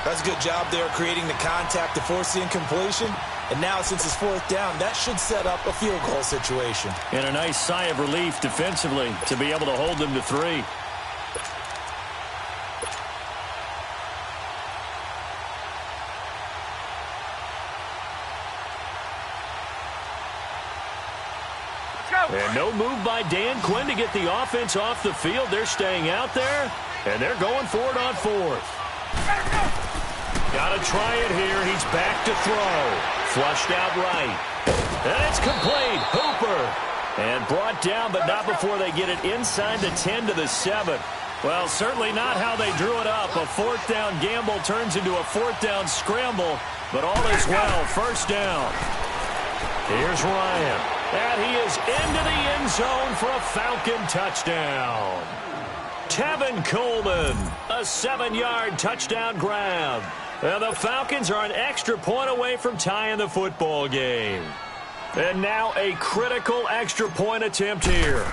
Speaker 4: That's a good job there creating the contact to force the incompletion. And now since it's 4th down, that should set up a field goal situation.
Speaker 2: And a nice sigh of relief defensively to be able to hold them to 3. And no move by Dan Quinn to get the offense off the field. They're staying out there, and they're going for it on 4th. Got to try it here. He's back to throw. Flushed out right. And it's complete. Hooper. And brought down, but not before they get it inside the 10 to the 7. Well, certainly not how they drew it up. A 4th down gamble turns into a 4th down scramble, but all is well. 1st down. Here's Ryan. And he is into the end zone for a Falcon touchdown. Tevin Coleman, a 7-yard touchdown grab. And the Falcons are an extra point away from tying the football game. And now a critical extra point attempt here.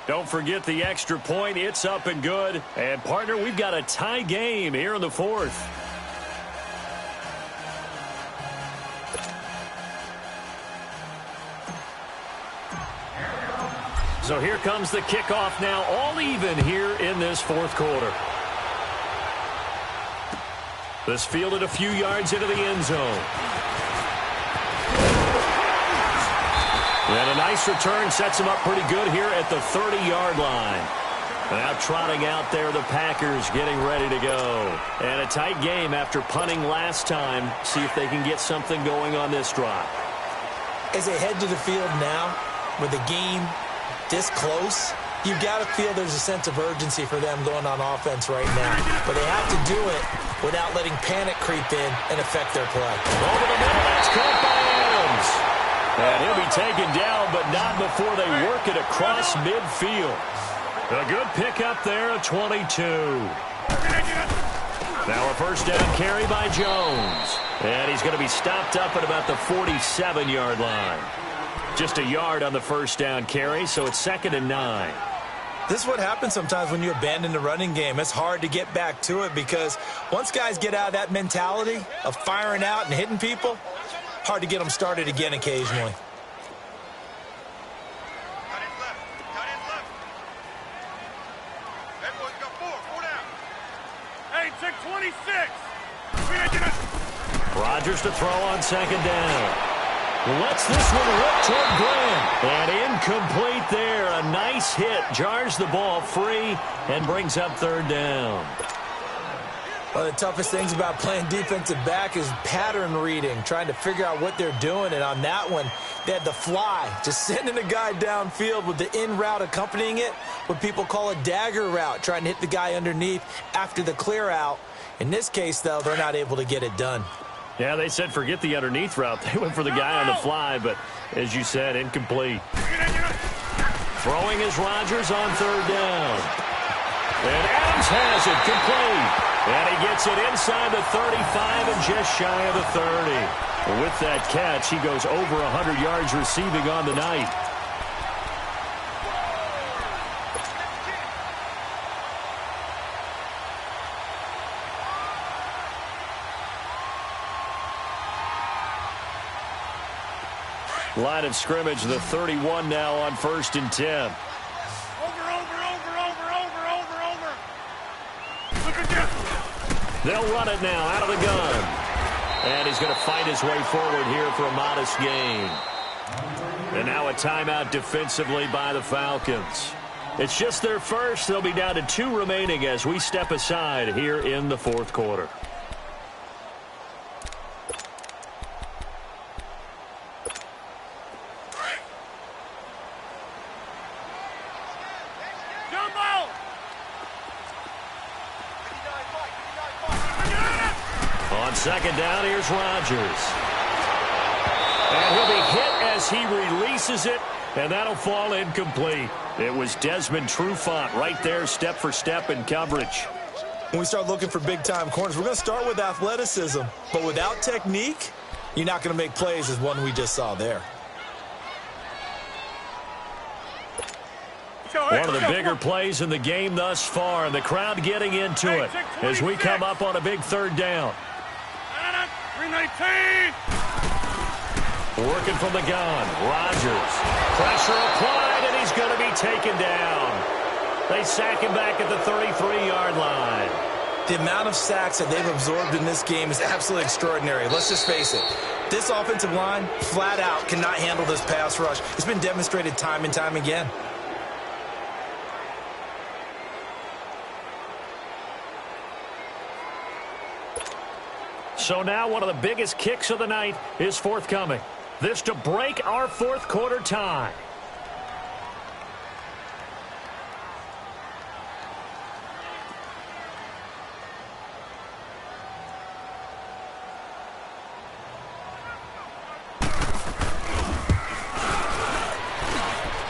Speaker 2: Don't forget the extra point. It's up and good. And, partner, we've got a tie game here in the 4th. So here comes the kickoff now, all even here in this 4th quarter. This fielded a few yards into the end zone. And a nice return sets him up pretty good here at the 30-yard line. Now trotting out there, the Packers getting ready to go. And a tight game after punting last time. See if they can get something going on this drive.
Speaker 4: As they head to the field now, with the game this close, you've got to feel there's a sense of urgency for them going on offense right now. But they have to do it without letting panic creep in and affect their play.
Speaker 2: Over the middle, that's caught by Adams. And he'll be taken down, but not before they work it across midfield. A good pickup there at 22. Now a first down carry by Jones. And he's going to be stopped up at about the 47-yard line. Just a yard on the first down carry, so it's 2nd and 9.
Speaker 4: This is what happens sometimes when you abandon the running game. It's hard to get back to it because once guys get out of that mentality of firing out and hitting people, hard to get them started again occasionally.
Speaker 2: Rodgers to throw on 2nd down. Lets this one rip toward Graham. And incomplete there. A nice hit. Jars the ball free and brings up 3rd down.
Speaker 4: One of the toughest things about playing defensive back is pattern reading, trying to figure out what they're doing. And on that one, they had the fly, just sending a guy downfield with the in route accompanying it, what people call a dagger route, trying to hit the guy underneath after the clear out. In this case, though, they're not able to get it done.
Speaker 2: Yeah, they said forget the underneath route. They went for the guy on the fly, but as you said, incomplete. Throwing is Rodgers on 3rd down. And Adams has it complete. And he gets it inside the 35 and just shy of the 30. With that catch, he goes over 100 yards receiving on the night. Line of scrimmage, the 31 now on 1st and 10. They'll run it now out of the gun. And he's going to fight his way forward here for a modest gain. And now a timeout defensively by the Falcons. It's just their first. They'll be down to 2 remaining as we step aside here in the 4th quarter. On 2nd down, here's Rodgers. And he'll be hit as he releases it, and that'll fall incomplete. It was Desmond Trufant right there, step for step in coverage.
Speaker 4: When we start looking for big-time corners, we're going to start with athleticism. But without technique, you're not going to make plays as one we just saw there.
Speaker 2: One of the bigger plays in the game thus far, and the crowd getting into it as we come up on a big 3rd down.
Speaker 3: 319.
Speaker 2: Working from the gun, Rodgers. Pressure applied, and he's going to be taken down. They sack him back at the 33-yard line.
Speaker 4: The amount of sacks that they've absorbed in this game is absolutely extraordinary. Let's just face it. This offensive line, flat out, cannot handle this pass rush. It's been demonstrated time and time again.
Speaker 2: So now one of the biggest kicks of the night is forthcoming. This to break our 4th quarter tie.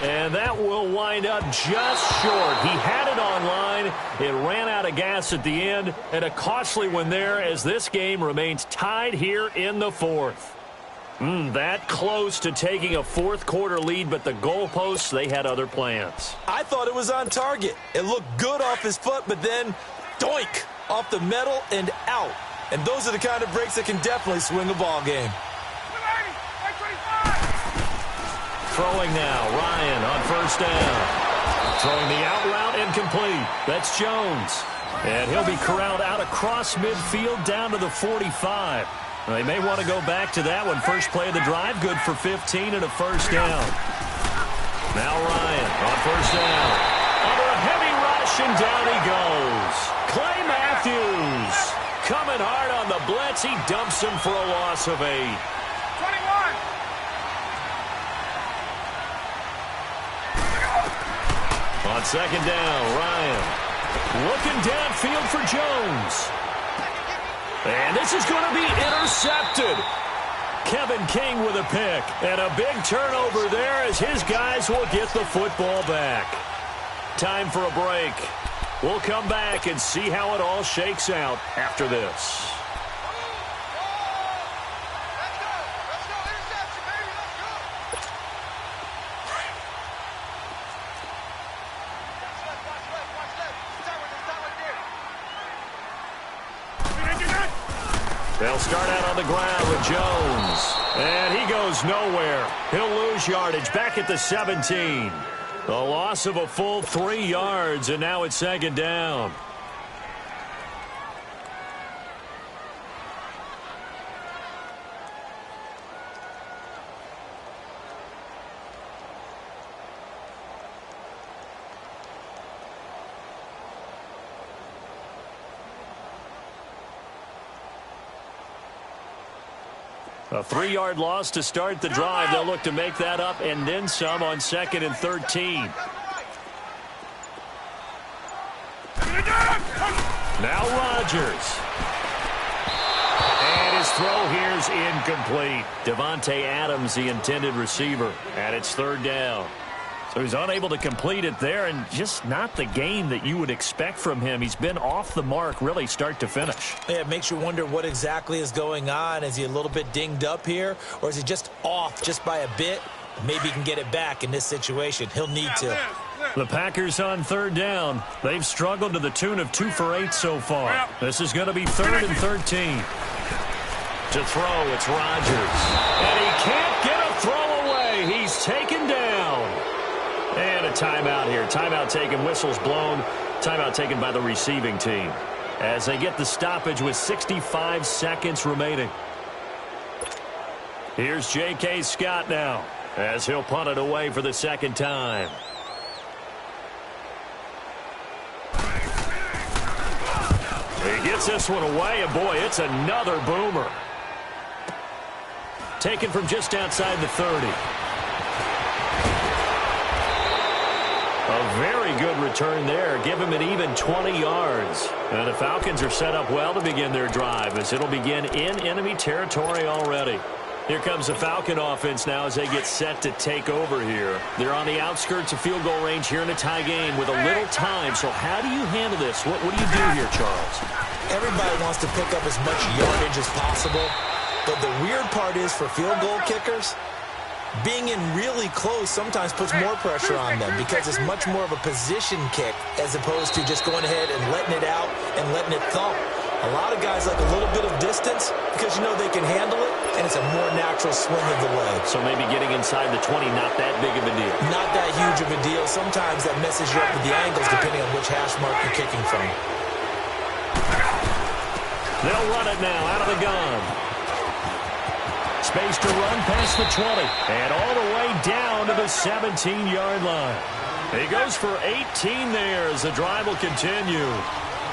Speaker 2: And that will wind up just short. He had it on line. It ran out of gas at the end, and a costly one there as this game remains tied here in the 4th. That close to taking a 4th quarter lead, but the goalposts, they had other plans.
Speaker 4: I thought it was on target. It looked good off his foot, but then, doink, off the metal and out. And those are the kind of breaks that can definitely swing a ball game.
Speaker 2: Throwing now, Ryan on 1st down. Throwing the out route, incomplete. That's Jones. And he'll be corralled out across midfield down to the 45. They may want to go back to that one. First play of the drive, good for 15 and a first down. Now Ryan on first down. Under a heavy rush, and down he goes. Clay Matthews coming hard on the blitz. He dumps him for a loss of 8.
Speaker 3: 21.
Speaker 2: On second down, Ryan looking downfield for Jones. And this is going to be intercepted. Kevin King with a pick. And a big turnover there as his guys will get the football back. Time for a break. We'll come back and see how it all shakes out after this. They'll start out on the ground with Jones. And he goes nowhere. He'll lose yardage back at the 17. A loss of a full 3 yards, and now it's second down. A 3-yard loss to start the drive. They'll look to make that up and then some on 2nd and 13. Now Rodgers. And his throw here's incomplete. Devontae Adams, the intended receiver, and it's third down. So he's unable to complete it there, and just not the game that you would expect from him. He's been off the mark really start to finish.
Speaker 4: Yeah, it makes you wonder what exactly is going on. Is he a little bit dinged up here, or is he just off just by a bit? Maybe he can get it back in this situation. He'll need to.
Speaker 2: The Packers on third down. They've struggled to the tune of 2 for 8 so far. This is going to be 3rd and 13. To throw, it's Rodgers. And he can't get a throw away. He's taken down. And a timeout here. Timeout taken, whistles blown. Timeout taken by the receiving team as they get the stoppage with 65 seconds remaining. Here's J.K. Scott now as he'll punt it away for the second time. He gets this one away, and boy, it's another boomer. Taken from just outside the 30. A very good return there. Give him an even 20 yards. And the Falcons are set up well to begin their drive as it'll begin in enemy territory already. Here comes the Falcon offense now as they get set to take over here. They're on the outskirts of field goal range here in a tie game with a little time. So how do you handle this? What do you do here, Charles?
Speaker 4: Everybody wants to pick up as much yardage as possible. But the weird part is for field goal kickers, being in really close sometimes puts more pressure on them because it's much more of a position kick as opposed to just going ahead and letting it out and letting it thump. A lot of guys like a little bit of distance because you know they can handle it, and it's a more natural swing of the leg.
Speaker 2: So maybe getting inside the 20, not that big of a deal.
Speaker 4: Not that huge of a deal. Sometimes that messes you up with the angles depending on which hash mark you're kicking from.
Speaker 2: They'll run it now out of the gun. Space to run past the 20. And all the way down to the 17-yard line. He goes for 18 there as the drive will continue.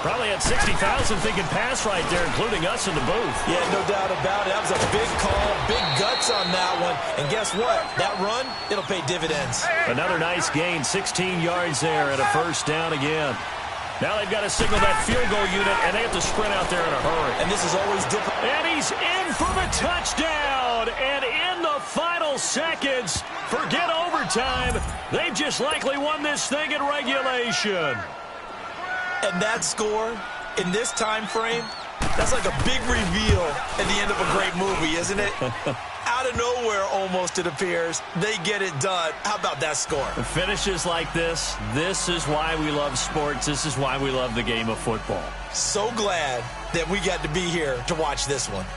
Speaker 2: Probably had 60,000 thinking pass right there, including us in the booth.
Speaker 4: Yeah, no doubt about it. That was a big call, big guts on that one. And guess what? That run, it'll pay dividends.
Speaker 2: Another nice gain, 16 yards there and a first down again. Now they've got to signal that field goal unit, and they have to sprint out there in a hurry.
Speaker 4: And this is always difficult.
Speaker 2: And he's in for the touchdown. And in the final seconds, forget overtime. They've just likely won this thing in regulation.
Speaker 4: And that score in this time frame, that's like a big reveal at the end of a great movie, isn't it? Out of nowhere, almost, it appears, they get it done. How about that score?
Speaker 2: Finishes like this is why we love sports. This is why we love the game of football.
Speaker 4: So glad that we got to be here to watch this one.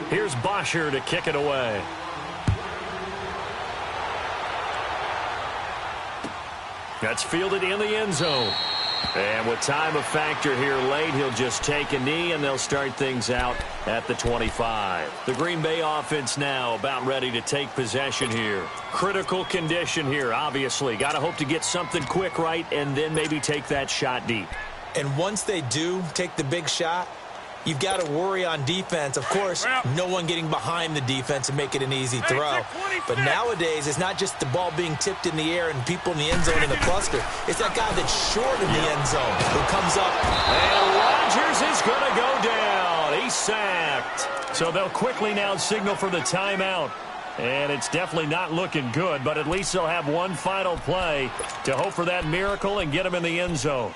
Speaker 2: Here's Bosher to kick it away. That's fielded in the end zone. And with time a factor here late, he'll just take a knee, and they'll start things out at the 25. The Green Bay offense now about ready to take possession here. Critical condition here, obviously. Got to hope to get something quick right and then maybe take that shot deep.
Speaker 4: And once they do take the big shot, you've got to worry on defense. Of course, no one getting behind the defense and make it an easy throw. But nowadays, it's not just the ball being tipped in the air and people in the end zone in the cluster. It's that guy that's short in the end zone who comes up.
Speaker 2: And Rodgers is going to go down. He's sacked. So they'll quickly now signal for the timeout. And it's definitely not looking good, but at least they'll have one final play to hope for that miracle and get him in the end zone.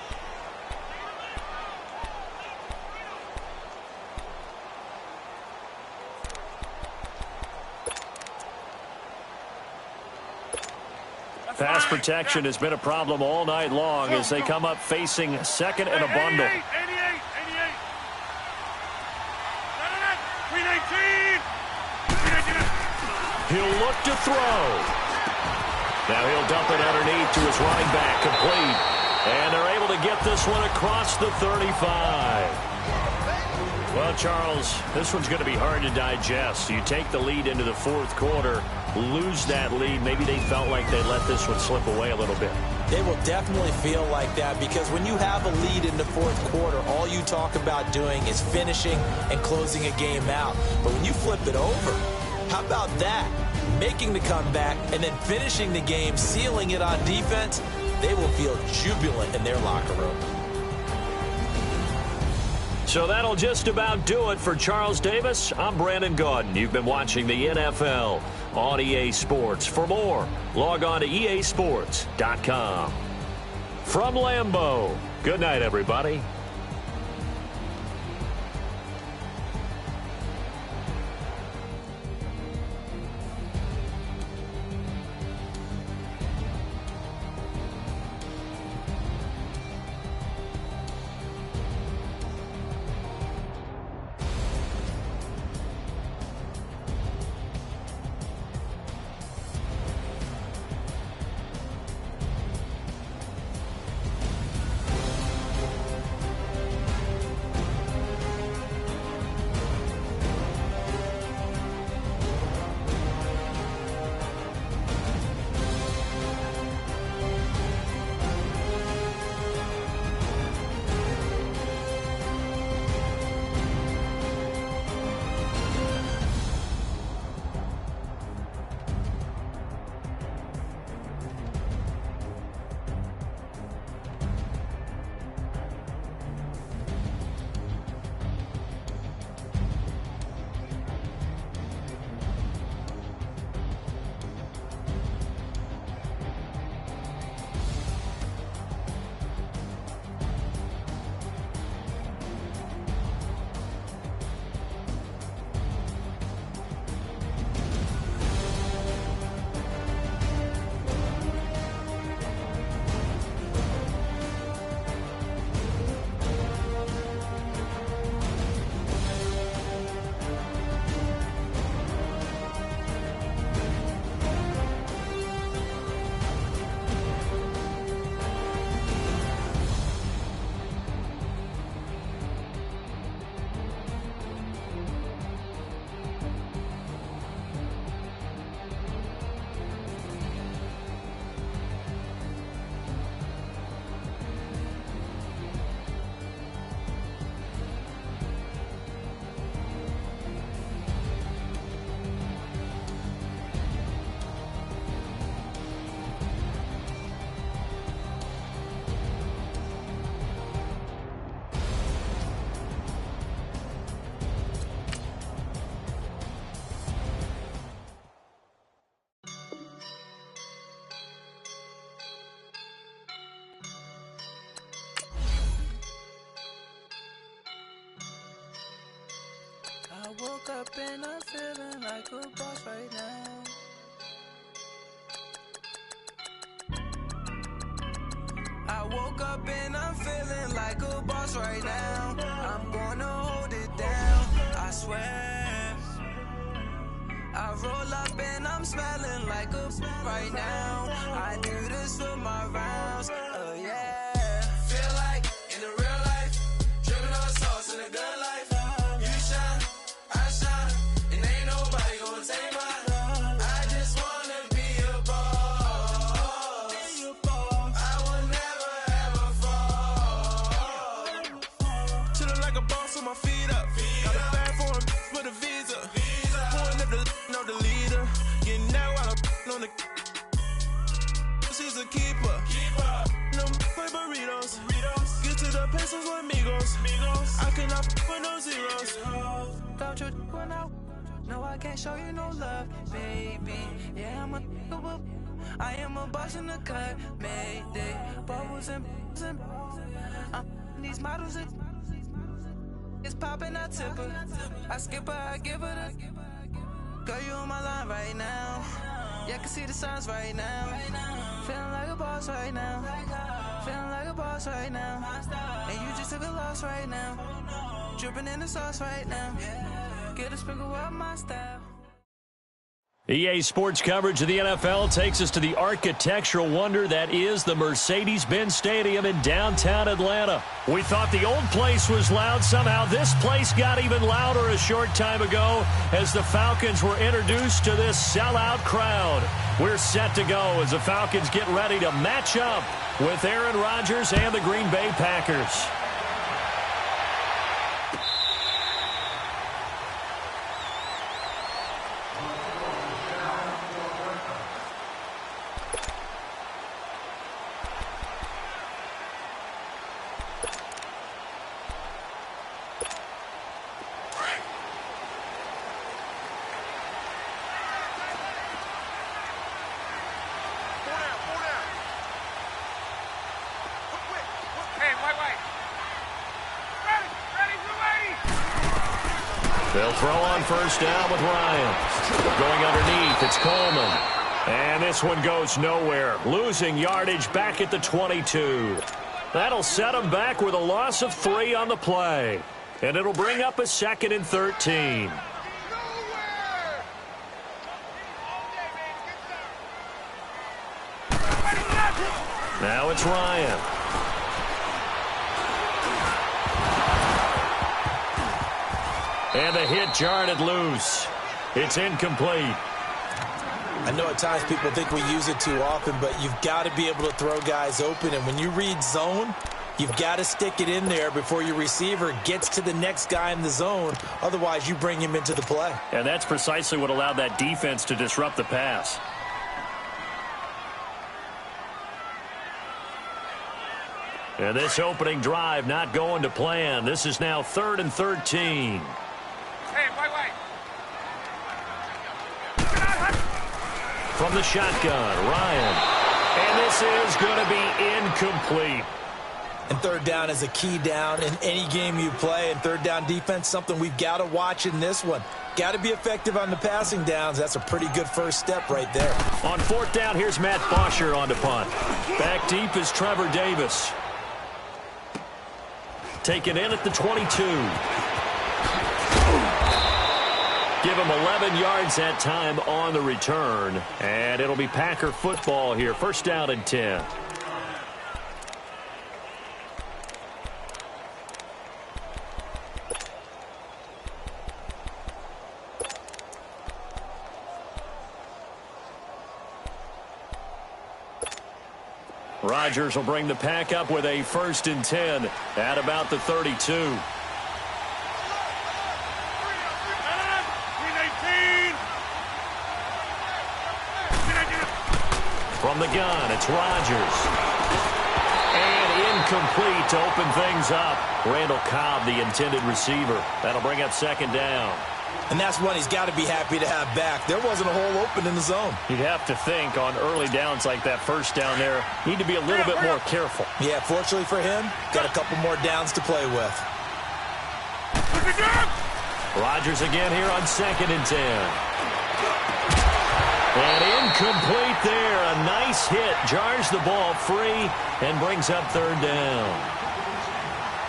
Speaker 2: Pass protection has been a problem all night long as they come up facing second and a bundle.
Speaker 3: 88.
Speaker 2: He'll look to throw. Now he'll dump it underneath to his running back, complete. And they're able to get this one across the 35. Well, Charles, this one's going to be hard to digest. You take the lead into the fourth quarter, lose that lead. Maybe they felt like they let this one slip away a little bit.
Speaker 4: They will definitely feel like that because when you have a lead in the fourth quarter, all you talk about doing is finishing and closing a game out. But when you flip it over, how about that? Making the comeback and then finishing the game, sealing it on defense, they will feel jubilant in their locker room.
Speaker 2: So that'll just about do it for Charles Davis. I'm Brandon Gaudin. You've been watching the NFL on EA Sports. For more, log on to easports.com. From Lambeau, good night, everybody.
Speaker 5: I woke up and I'm feeling like a boss right now. I woke up and I'm feeling like a boss right now. I'm gonna hold it down, I swear. I roll up and I'm smelling like a right now. I do this for my rounds, put my feet up. Got a bag for him with a visa. Pulling up the leader. Getting that while I'm on the. She's a keeper. No play burritos. Get to the pesos with amigos. I cannot with no zeros. Don't you run out? No, I can't show you no love, baby. Yeah, I am a boss in the cut, mayday. Bubbles and these models it's popping, I tip her. I skip her, I give her the. Girl, you on my line right now. Yeah, I can see the signs right now. Feeling like a boss right now. Feeling like a boss right now. And you just took a loss right now. Dripping in the sauce right now. Get a sprinkle up my style.
Speaker 2: EA Sports coverage of the NFL takes us to the architectural wonder that is the Mercedes-Benz Stadium in downtown Atlanta. We thought the old place was loud. Somehow this place got even louder a short time ago as the Falcons were introduced to this sellout crowd. We're set to go as the Falcons get ready to match up with Aaron Rodgers and the Green Bay Packers. They'll throw on first down with Ryan. Going underneath, it's Coleman. And this one goes nowhere. Losing yardage back at the 22. That'll set them back with a loss of 3 on the play. And it'll bring up a 2nd and 13. Now it's Ryan. And the hit jarred it loose. It's incomplete.
Speaker 4: I know at times people think we use it too often, but you've got to be able to throw guys open. And when you read zone, you've got to stick it in there before your receiver gets to the next guy in the zone. Otherwise, you bring him into the play.
Speaker 2: And that's precisely what allowed that defense to disrupt the pass. And this opening drive not going to plan. This is now 3rd and 13.
Speaker 3: Hey, wait.
Speaker 2: From the shotgun, Ryan. And this is going to be incomplete.
Speaker 4: And 3rd down is a key down in any game you play. And 3rd down defense, something we've got to watch in this one. Got to be effective on the passing downs. That's a pretty good first step right there.
Speaker 2: On 4th down, here's Matt Bosher on the punt. Back deep is Trevor Davis. Taken in at the 22. Give him 11 yards that time on the return. And it'll be Packer football here. 1st down and 10. Rodgers will bring the pack up with a 1st and 10 at about the 32. From the gun, it's Rodgers. And incomplete to open things up. Randall Cobb, the intended receiver. That'll bring up 2nd down.
Speaker 4: And that's one he's got to be happy to have back. There wasn't a hole open in the zone.
Speaker 2: You'd have to think on early downs like that 1st down there, need to be a little bit more careful.
Speaker 4: Yeah, fortunately for him, got a couple more downs to play with.
Speaker 2: Rodgers again here on 2nd and 10. And incomplete there. A nice hit. Jars the ball free and brings up 3rd down.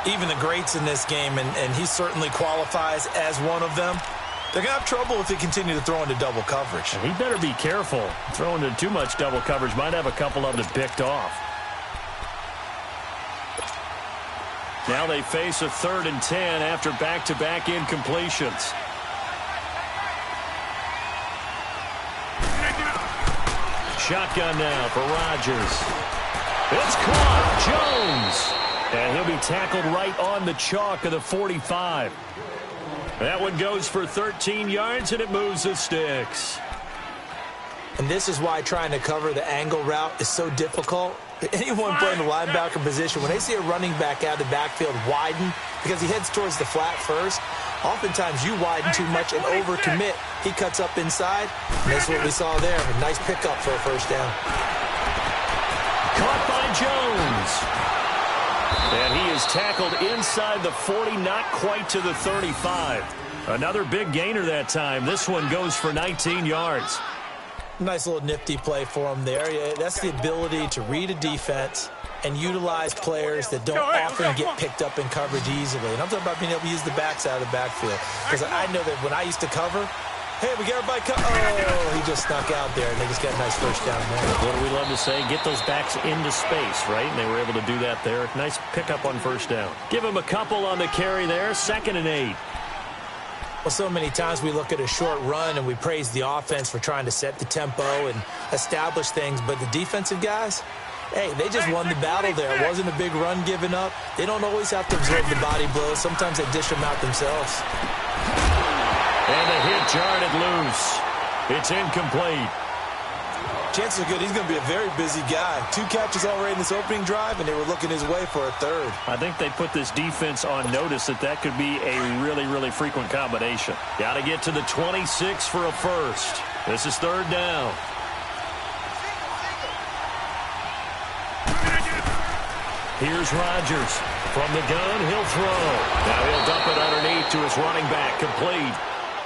Speaker 4: Even the greats in this game, and he certainly qualifies as one of them, they're going to have trouble if they continue to throw into double coverage.
Speaker 2: And he better be careful. Throwing into too much double coverage might have a couple of them picked off. Now they face a 3rd and 10 after back-to-back incompletions. Shotgun now for Rodgers. It's caught. Jones. And he'll be tackled right on the chalk of the 45. That one goes for 13 yards, and it moves the sticks.
Speaker 4: And this is why trying to cover the angle route is so difficult. Anyone playing the linebacker position, when they see a running back out of the backfield widen because he heads towards the flat first, oftentimes you widen too much and overcommit. He cuts up inside, and that's what we saw there. A nice pickup for a first down.
Speaker 2: Caught by Jones. And he is tackled inside the 40, not quite to the 35. Another big gainer that time. This one goes for 19 yards.
Speaker 4: Nice little nifty play for him there. Yeah, that's the ability to read a defense and utilize players that don't often get picked up in coverage easily. And I'm talking about being able to use the backs out of the backfield. Because I know that when I used to cover, hey, we got everybody oh, he just snuck out there, and they just got a nice first down there.
Speaker 2: What do we love to say? Get those backs into space, right? And they were able to do that there. Nice pickup on first down. Give him a couple on the carry there. 2nd and 8.
Speaker 4: Well, so many times we look at a short run and we praise the offense for trying to set the tempo and establish things, but the defensive guys, hey, they just won the battle there. It wasn't a big run given up. They don't always have to absorb the body blows. Sometimes they dish them out themselves.
Speaker 2: And the hit jarred loose. It's incomplete.
Speaker 6: Chances are good he's going to be a very busy guy. 2 catches already in this opening drive, and they were looking his way for a 3rd.
Speaker 2: I think they put this defense on notice that could be a really, really frequent combination. Got to get to the 26 for a first. This is 3rd down. Here's Rodgers. From the gun, he'll throw. Now he'll dump it underneath to his running back, complete.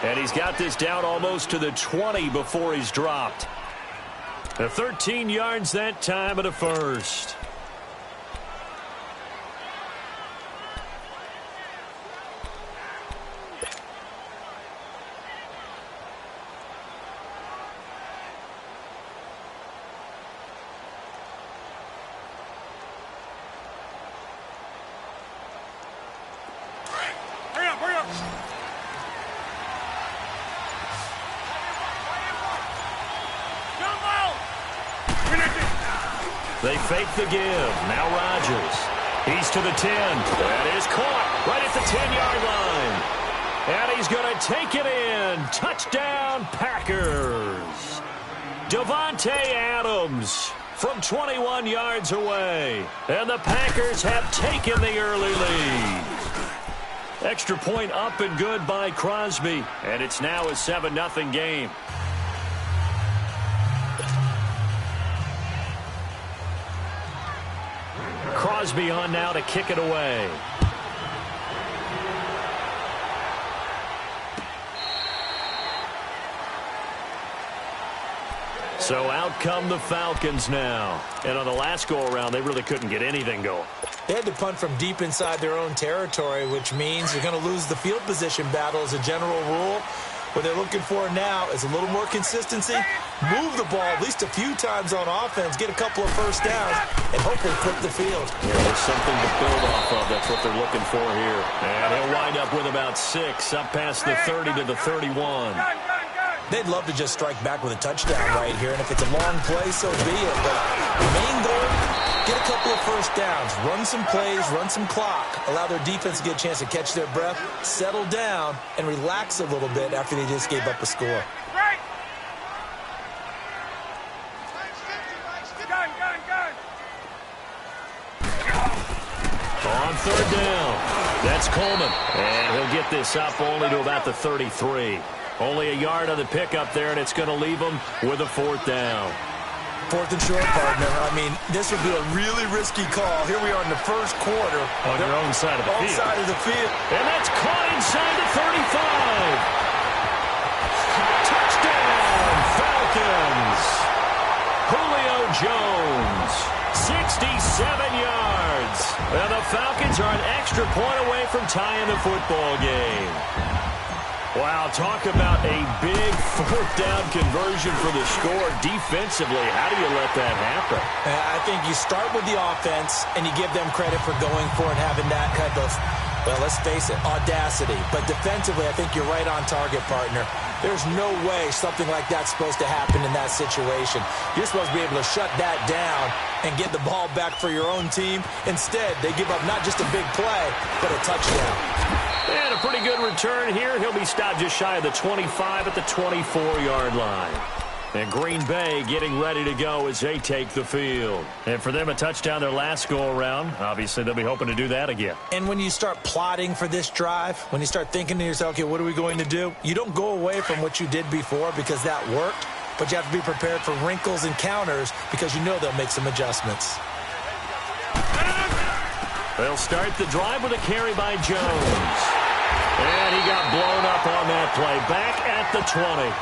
Speaker 2: And he's got this down almost to the 20 before he's dropped. The 13 yards that time at a first. They fake the give. Now Rodgers. He's to the 10. That is caught right at the 10-yard line. And he's going to take it in. Touchdown, Packers. Davante Adams from 21 yards away. And the Packers have taken the early lead. Extra point up and good by Crosby. And it's now a 7-0 game. Crosby on now to kick it away. So out come the Falcons now. And on the last go-around, they really couldn't get anything going.
Speaker 4: They had to punt from deep inside their own territory, which means you're going to lose the field position battle as a general rule. What they're looking for now is a little more consistency, move the ball at least a few times on offense, get a couple of first downs, and hopefully flip the field.
Speaker 2: Yeah, there's something to build off of. That's what they're looking for here. And he'll wind up with about 6, up past the 30 to the 31.
Speaker 4: They'd love to just strike back with a touchdown right here, and if it's a long play, so be it. But the main goal, get a couple of first downs, run some plays, run some clock, allow their defense to get a chance to catch their breath, settle down, and relax a little bit after they just gave up a score.
Speaker 2: On 3rd down, that's Coleman. And he'll get this up only to about the 33. Only a yard on the pickup there, and it's going to leave him with a 4th down.
Speaker 6: 4th and short, partner. I mean, this would be a really risky call. Here we are in the first quarter.
Speaker 2: On your own side of the field.
Speaker 6: Side of the field.
Speaker 2: And that's caught inside the 35. Touchdown, Falcons. Julio Jones, 67 yards. And the Falcons are an extra point away from tying the football game. Wow, talk about a big 4th down conversion for the score defensively. How do you let that happen?
Speaker 4: I think you start with the offense, and you give them credit for going for and having that type of Well, let's face it, audacity. But defensively, I think you're right on target, partner. There's no way something like that's supposed to happen in that situation. You're supposed to be able to shut that down and get the ball back for your own team. Instead, they give up not just a big play, but a touchdown.
Speaker 2: And a pretty good return here. He'll be stopped just shy of the 25 at the 24-yard line. And Green Bay getting ready to go as they take the field. And for them, a touchdown their last go-around. Obviously, they'll be hoping to do that again.
Speaker 4: And when you start plotting for this drive, when you start thinking to yourself, okay, what are we going to do? You don't go away from what you did before because that worked, but you have to be prepared for wrinkles and counters because you know they'll make some adjustments.
Speaker 2: They'll start the drive with a carry by Jones. And he got blown up on that play. Back at the 20.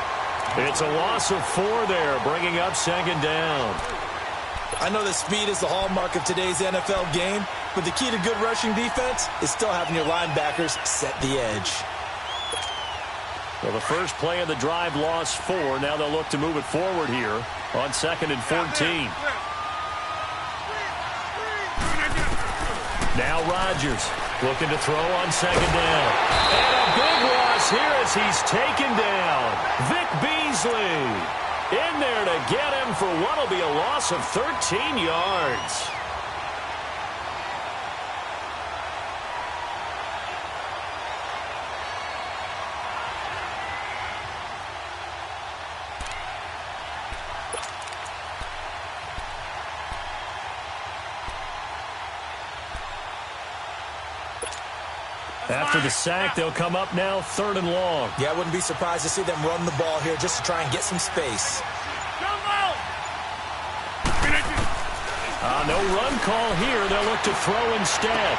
Speaker 2: It's a loss of 4 there, bringing up second down.
Speaker 4: I know that speed is the hallmark of today's NFL game, but the key to good rushing defense is still having your linebackers set the edge.
Speaker 2: Well, the first play of the drive lost 4. Now they'll look to move it forward here on 2nd and 14. Now Rodgers looking to throw on 2nd down. And a big loss here as he's taken down. Vic Beasley in there to get him for what will be a loss of 13 yards. After the sack, they'll come up now 3rd and long.
Speaker 4: Yeah, I wouldn't be surprised to see them run the ball here just to try and get some space.
Speaker 2: No run call here. They'll look to throw instead.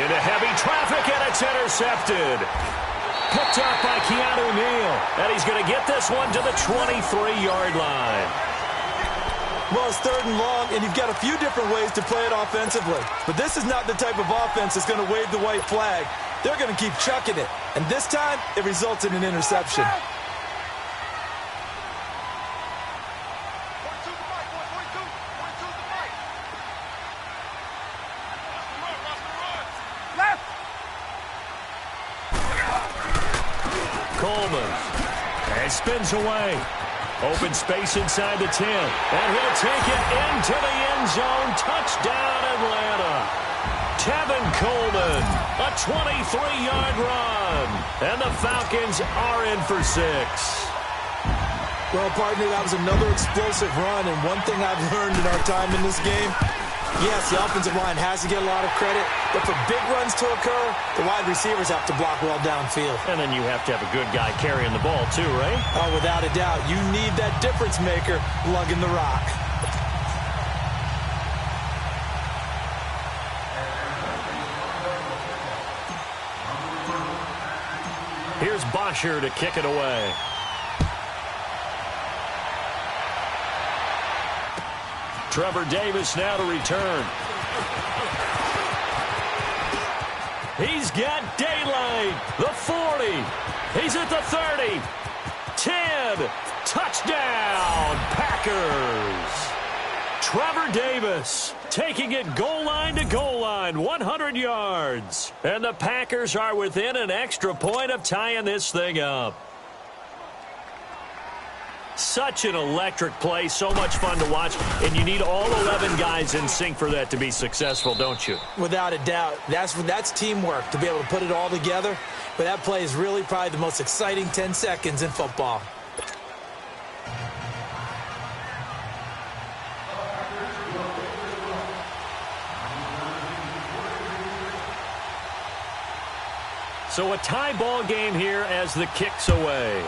Speaker 2: Into heavy traffic, and it's intercepted. Picked up by Keanu Neal. And he's going to get this one to the 23-yard line.
Speaker 6: Well, it's 3rd and long, and you've got a few different ways to play it offensively. But this is not the type of offense that's going to wave the white flag. They're going to keep chucking it. And this time, it results in an interception.
Speaker 2: Coleman. And spins away. Open space inside the 10. And he'll take it into the end zone. Touchdown, Atlanta. Tevin Coleman, a 23-yard run. And the Falcons are in for 6.
Speaker 6: Well, partner, that was another explosive run. And one thing I've learned in our time in this game, yes, the offensive line has to get a lot of credit. But for big runs to occur, the wide receivers have to block well downfield.
Speaker 2: And then you have to have a good guy carrying the ball too, right?
Speaker 6: Oh, without a doubt. You need that difference maker lugging the rock.
Speaker 2: Here's Bosher to kick it away. Trevor Davis now to return. He's got daylight. The 40. He's at the 30. 10. Touchdown, Packers. Trevor Davis taking it goal line to goal line, 100 yards. And the Packers are within an extra point of tying this thing up. Such an electric play, so much fun to watch, and you need all 11 guys in sync for that to be successful, don't you?
Speaker 4: Without a doubt. That's teamwork, to be able to put it all together. But that play is really probably the most exciting 10 seconds in football.
Speaker 2: So a tie ball game here as the kick's away.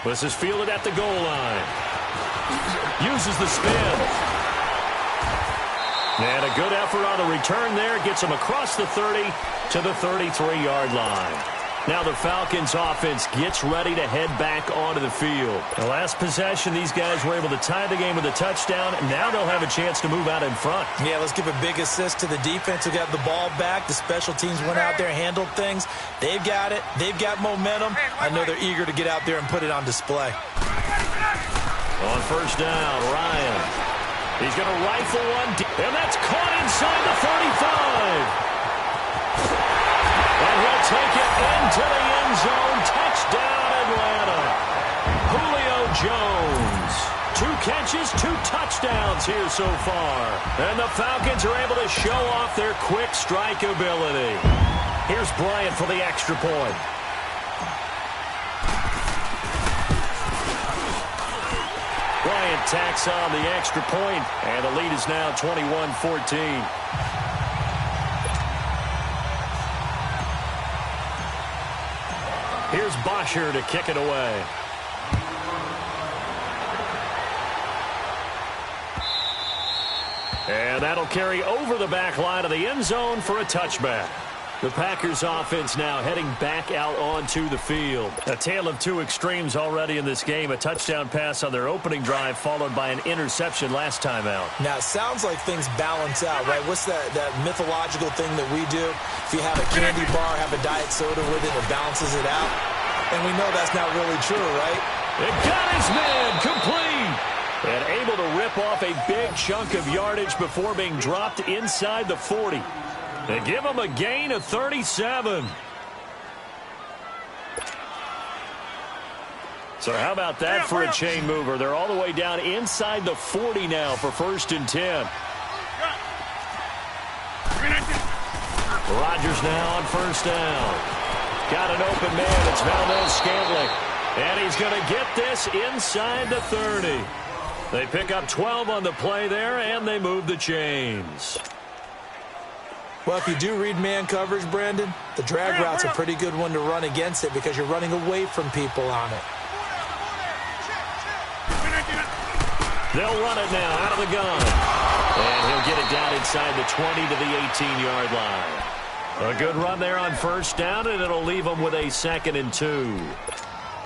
Speaker 2: This is fielded at the goal line. Uses the spin. And a good effort on the return there. Gets him across the 30 to the 33-yard line. Now the Falcons offense gets ready to head back onto the field. The last possession, these guys were able to tie the game with a touchdown. And now they'll have a chance to move out in front.
Speaker 4: Yeah, let's give a big assist to the defense who got the ball back. The special teams went out there, handled things. They've got it. They've got momentum. I know they're eager to get out there and put it on display.
Speaker 2: On first down, Ryan. He's going to rifle one, and that's caught inside the 45. And he'll take it into the end zone. Touchdown, Atlanta. Julio Jones. 2 catches, 2 touchdowns here so far. And the Falcons are able to show off their quick strike ability. Here's Bryant for the extra point. Bryant tacks on the extra point, and the lead is now 21-14. Here's Bosher to kick it away. And that'll carry over the back line of the end zone for a touchback. The Packers offense now heading back out onto the field. A tale of 2 extremes already in this game. A touchdown pass on their opening drive followed by an interception last time out.
Speaker 4: Now, it sounds like things balance out, right? What's that mythological thing that we do? If you have a candy bar, have a diet soda with it, it balances it out. And we know that's not really true, right?
Speaker 2: It got his man complete. And able to rip off a big chunk of yardage before being dropped inside the 40. They give him a gain of 37. So how about that for a chain mover? They're all the way down inside the 40 now for 1st and 10. Rodgers now on 1st down. Got an open man. It's Valdez-Scantling. And he's going to get this inside the 30. They pick up 12 on the play there, and they move the chains.
Speaker 4: Well, if you do read man coverage, Brandon, the drag route's a pretty good one to run against it because you're running away from people on it.
Speaker 2: They'll run it now out of the gun. And he'll get it down inside the 20 to the 18-yard line. A good run there on 1st down, and it'll leave them with a 2nd and 2.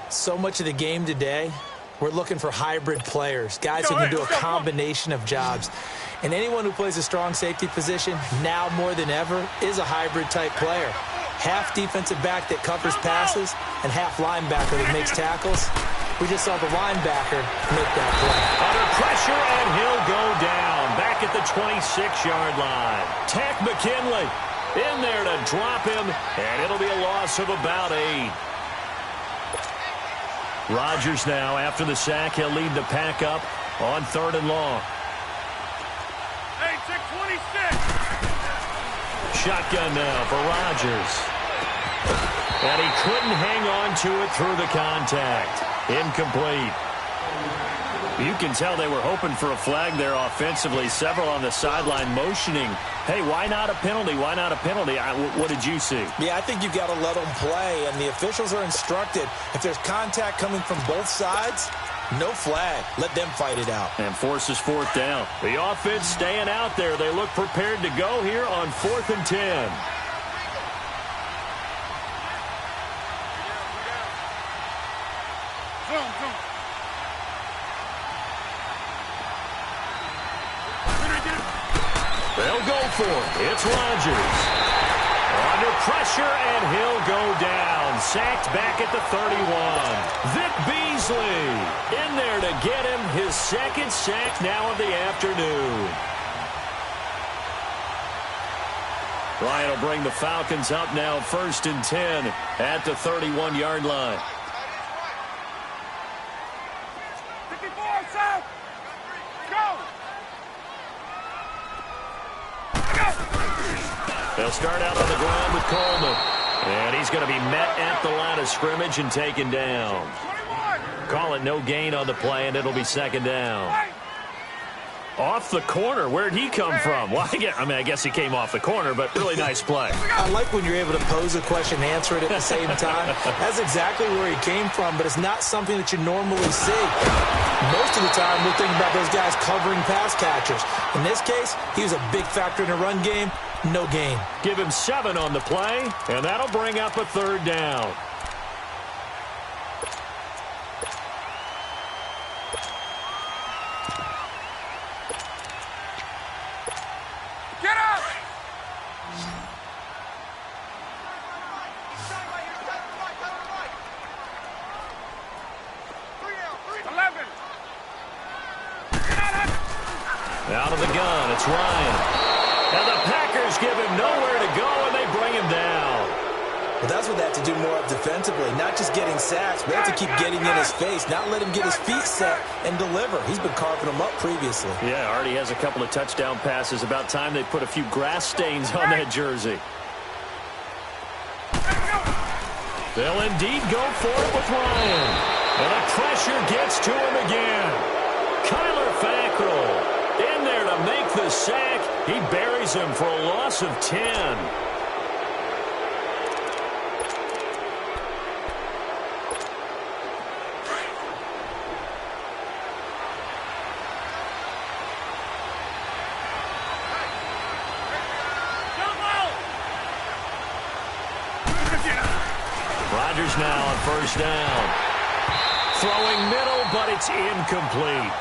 Speaker 4: So much of the game today, we're looking for hybrid players, guys who can do a combination of jobs. And anyone who plays a strong safety position, now more than ever, is a hybrid-type player. Half defensive back that covers passes and half linebacker that makes tackles. We just saw the linebacker make that play.
Speaker 2: Under pressure, and he'll go down back at the 26-yard line. Tack McKinley in there to drop him, and it'll be a loss of about 8. Rodgers now, after the sack, he'll lead the pack up on 3rd and long.
Speaker 3: Hey, 626.
Speaker 2: Shotgun now for Rodgers. And he couldn't hang on to it through the contact. Incomplete. You can tell they were hoping for a flag there offensively. Several on the sideline motioning, hey, why not a penalty? Why not a penalty? What did you see?
Speaker 4: Yeah, I think you've got to let them play, and the officials are instructed. If there's contact coming from both sides, no flag. Let them fight it out.
Speaker 2: And forces 4th down. The offense staying out there. They look prepared to go here on 4th and 10. They'll go for it. It's Rodgers. Under pressure, and he'll go down. Sacked back at the 31. Vic Beasley in there to get him his 2nd sack now of the afternoon. Bryant will bring the Falcons up now 1st and 10 at the 31-yard line.
Speaker 3: 54, south. Go.
Speaker 2: They'll start out on the ground with Coleman. And he's going to be met at the line of scrimmage and taken down.
Speaker 3: 21.
Speaker 2: Call it no gain on the play, and it'll be 2nd down. Off the corner. Where'd he come from? Well, I guess he came off the corner, but really nice play.
Speaker 4: I like when you're able to pose a question and answer it at the same time. That's exactly where he came from, but it's not something that you normally see. Most of the time, we're thinking about those guys covering pass catchers. In this case, he was a big factor in the run game. No gain.
Speaker 2: Give him 7 on the play, and that'll bring up a 3rd down.
Speaker 3: Get up. 11.
Speaker 2: Out of the gun, it's Ryan. And the Packers give him nowhere to go, and they bring him down.
Speaker 4: Well, that's what they have to do more of defensively, not just getting sacks, but they have to keep getting in his face, not let him get his feet set and deliver. He's been carving them up previously.
Speaker 2: Yeah, already has a couple of touchdown passes. About time they put a few grass stains on that jersey. They'll indeed go for it with Ryan. And the pressure gets to him again. Kyler Fackrell in there to make the sack. He buries him for a loss of 10. Rodgers now on first down. Throwing middle, but it's incomplete.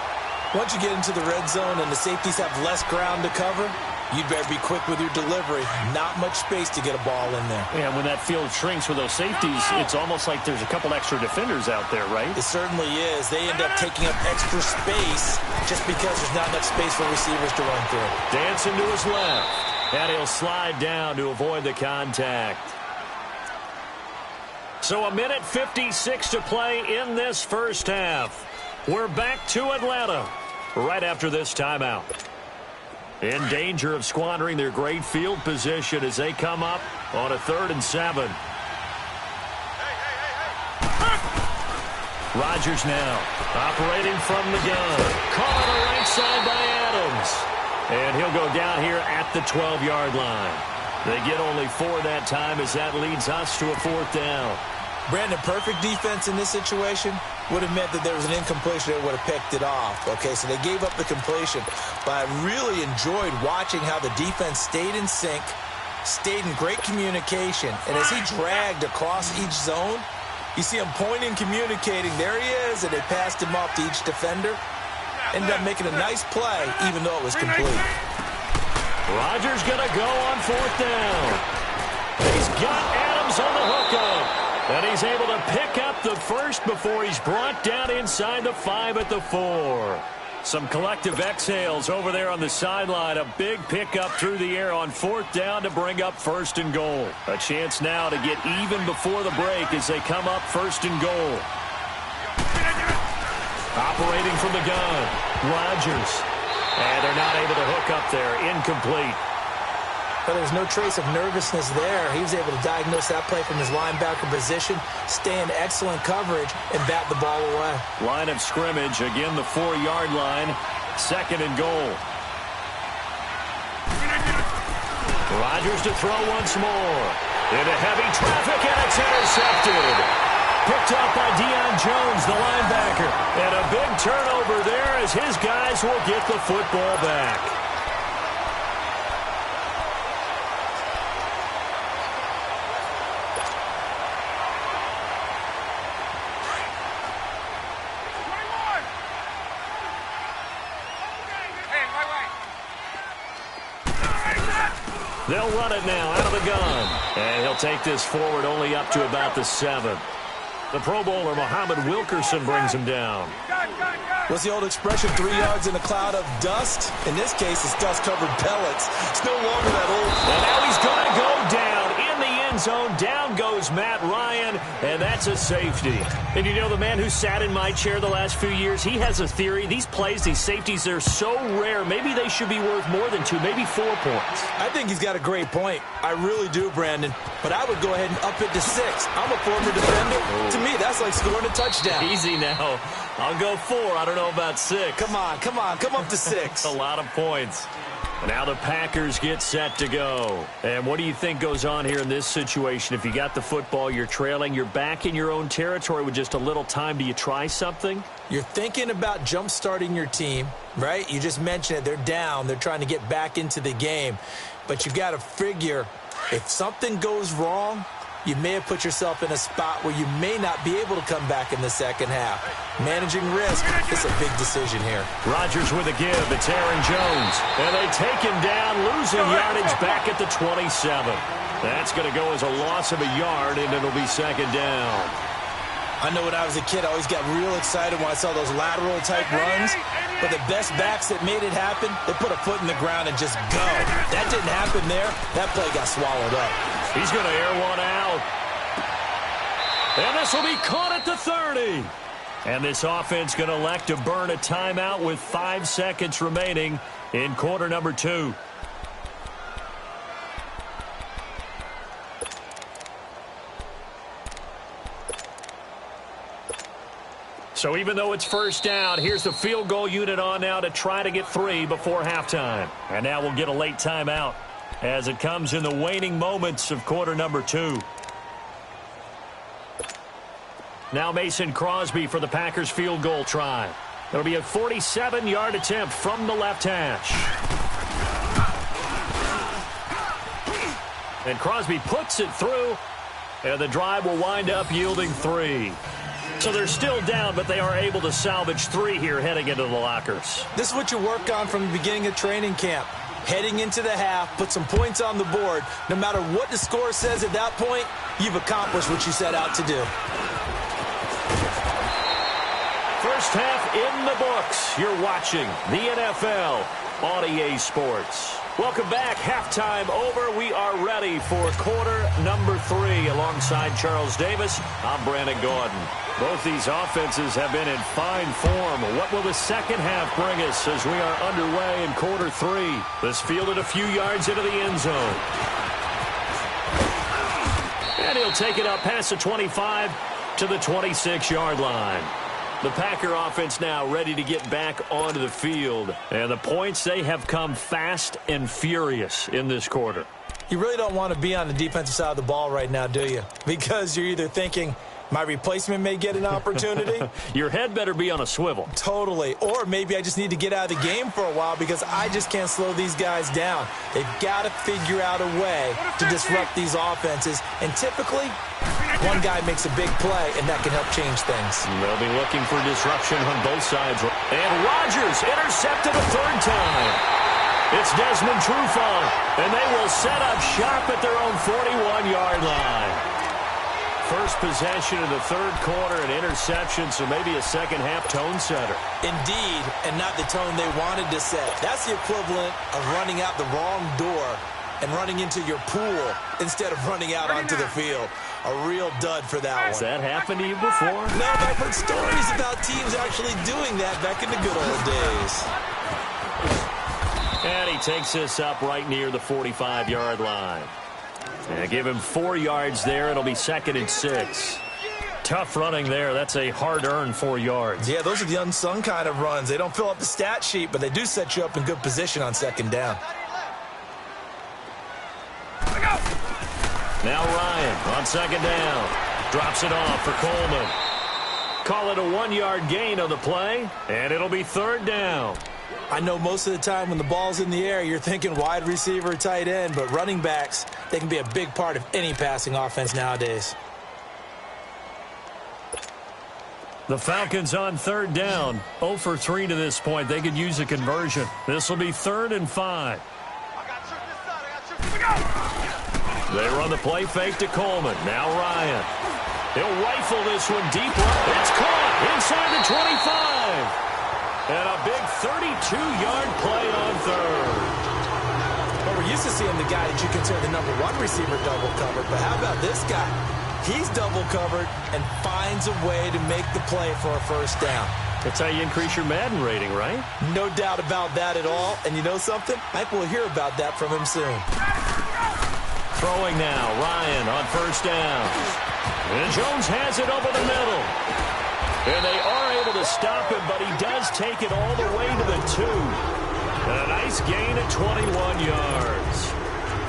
Speaker 4: Once you get into the red zone and the safeties have less ground to cover, you'd better be quick with your delivery. Not much space to get a ball in there.
Speaker 2: Yeah, when that field shrinks with those safeties, it's almost like there's a couple extra defenders out there, right?
Speaker 4: It certainly is. They end up taking up extra space just because there's not enough space for receivers to run through.
Speaker 2: Dancing to his left. And he'll slide down to avoid the contact. So 1:56 to play in this first half. We're back to Atlanta right after this timeout. In danger of squandering their great field position as they come up on a 3rd and 7. Rodgers now operating from the gun. Caught on the right side by Adams. And he'll go down here at the 12-yard line. They get only 4 that time as that leads us to a 4th down.
Speaker 4: Brandon, perfect defense in this situation would have meant that there was an incompletion that would have picked it off. Okay, so they gave up the completion. But I really enjoyed watching how the defense stayed in sync, stayed in great communication. And as he dragged across each zone, you see him pointing, communicating. There he is, and they passed him off to each defender. Ended up making a nice play, even though it was complete.
Speaker 2: Rodgers going to go on 4th down. He's got Adams on the hookup. And he's able to pick up the first before he's brought down inside the 5 at the 4. Some collective exhales over there on the sideline. A big pickup through the air on 4th down to bring up 1st and goal. A chance now to get even before the break as they come up 1st and goal. Operating from the gun, Rodgers. And they're not able to hook up there. Incomplete.
Speaker 4: But there's no trace of nervousness there. He was able to diagnose that play from his linebacker position, stay in excellent coverage, and bat the ball away.
Speaker 2: Line of scrimmage, again the 4-yard line, 2nd and goal. Rodgers to throw once more. Into heavy traffic, and it's intercepted. Picked up by Deion Jones, the linebacker. And a big turnover there as his guys will get the football back. They'll run it now out of the gun. And he'll take this forward only up to about the 7. The Pro Bowler, Muhammad Wilkerson, brings him down.
Speaker 4: What's the old expression, 3 yards in a cloud of dust? In this case, it's dust-covered pellets. It's no longer that old.
Speaker 2: And now he's going to go down in the end zone. Down goes Matt Ryan, and that's a safety. And you know, the man who sat in my chair the last few years, he has a theory. These plays, these safeties, they're so rare. Maybe they should be worth more than 2, maybe 4 points.
Speaker 4: I think he's got a great point. I really do, Brandon. But I would go ahead and up it to 6. I'm a former defender. To me, that's like scoring a touchdown.
Speaker 2: Easy now. I'll go 4. I don't know about 6.
Speaker 4: Come on. Come up to 6.
Speaker 2: A lot of points. Now the Packers get set to go. And what do you think goes on here in this situation? If you got the football, you're trailing, you're back in your own territory with just a little time. Do you try something?
Speaker 4: You're thinking about jump-starting your team, right? You just mentioned it. They're down. They're trying to get back into the game. But you've got to figure, if something goes wrong, you may have put yourself in a spot where you may not be able to come back in the second half. Managing risk is a big decision here.
Speaker 2: Rodgers with a give. It's Aaron Jones. And they take him down, losing yardage back at the 27. That's going to go as a loss of a yard, and it'll be 2nd down.
Speaker 6: I know when I was a kid, I always got real excited when I saw those lateral-type runs. But the best backs that made it happen, they put a foot in the ground and just go. That didn't happen there. That play got swallowed up.
Speaker 2: He's going to air one out. And this will be caught at the 30. And this offense going to elect to burn a timeout with 5 seconds remaining in quarter number 2. So even though it's first down, here's the field goal unit on now to try to get 3 before halftime. And now we'll get a late timeout as it comes in the waning moments of quarter number 2. Now Mason Crosby for the Packers field goal try. It'll be a 47-yard attempt from the left hash. And Crosby puts it through, and the drive will wind up yielding 3. So they're still down, but they are able to salvage 3 here heading into the lockers.
Speaker 6: This is what you work on from the beginning of training camp. Heading into the half, put some points on the board. No matter what the score says at that point, you've accomplished what you set out to do.
Speaker 2: First half in the books. You're watching the NFL on EA Sports. Welcome back. Halftime over. We are ready for quarter number 3. Alongside Charles Davis, I'm Brandon Gordon. Both these offenses have been in fine form. What will the second half bring us as we are underway in quarter 3? This fielded a few yards into the end zone. And he'll take it up past the 25 to the 26-yard line. The Packer offense now ready to get back onto the field. And the points, they have come fast and furious in this quarter.
Speaker 6: You really don't want to be on the defensive side of the ball right now, do you? Because you're either thinking, my replacement may get an opportunity.
Speaker 2: Your head better be on a swivel.
Speaker 6: Totally. Or maybe I just need to get out of the game for a while because I just can't slow these guys down. They've got to figure out a way to disrupt these offenses. And typically, one guy makes a big play, and that can help change things.
Speaker 2: They'll be looking for disruption on both sides. And Rodgers intercepted a 3rd time. It's Desmond Trufant, and they will set up shop at their own 41-yard line. First possession of the 3rd quarter, an interception, so maybe a second-half tone setter.
Speaker 6: Indeed, and not the tone they wanted to set. That's the equivalent of running out the wrong door and running into your pool instead of running out onto the field. A real dud for that one.
Speaker 2: Has that happened to you before?
Speaker 6: No, but I've heard stories about teams actually doing that back in the good old days.
Speaker 2: And he takes this up right near the 45-yard line. And give him 4 yards there. It'll be 2nd and 6. Tough running there. That's a hard-earned 4 yards.
Speaker 6: Yeah, those are the unsung kind of runs. They don't fill up the stat sheet, but they do set you up in good position on 2nd down.
Speaker 2: Now Ryan on 2nd down. Drops it off for Coleman. Call it a 1-yard gain on the play, and it'll be 3rd down.
Speaker 6: I know most of the time when the ball's in the air, you're thinking wide receiver, tight end, but running backs, they can be a big part of any passing offense nowadays.
Speaker 2: The Falcons on 3rd down. 0 for 3 to this point. They could use a conversion. This will be 3rd and 5. They run the play fake to Coleman. Now Ryan. He'll rifle this one deep. It's caught inside the 25. And a big 32-yard play on 3rd.
Speaker 6: Well, we're used to seeing the guy that you consider the number 1 receiver double covered. But how about this guy? He's double covered and finds a way to make the play for a 1st down.
Speaker 2: That's how you increase your Madden rating, right?
Speaker 6: No doubt about that at all. And you know something? I think we'll hear about that from him soon.
Speaker 2: Throwing now. Ryan on 1st down. And Jones has it over the middle. And they are able to stop him, but he does take it all the way to the 2. And a nice gain at 21 yards.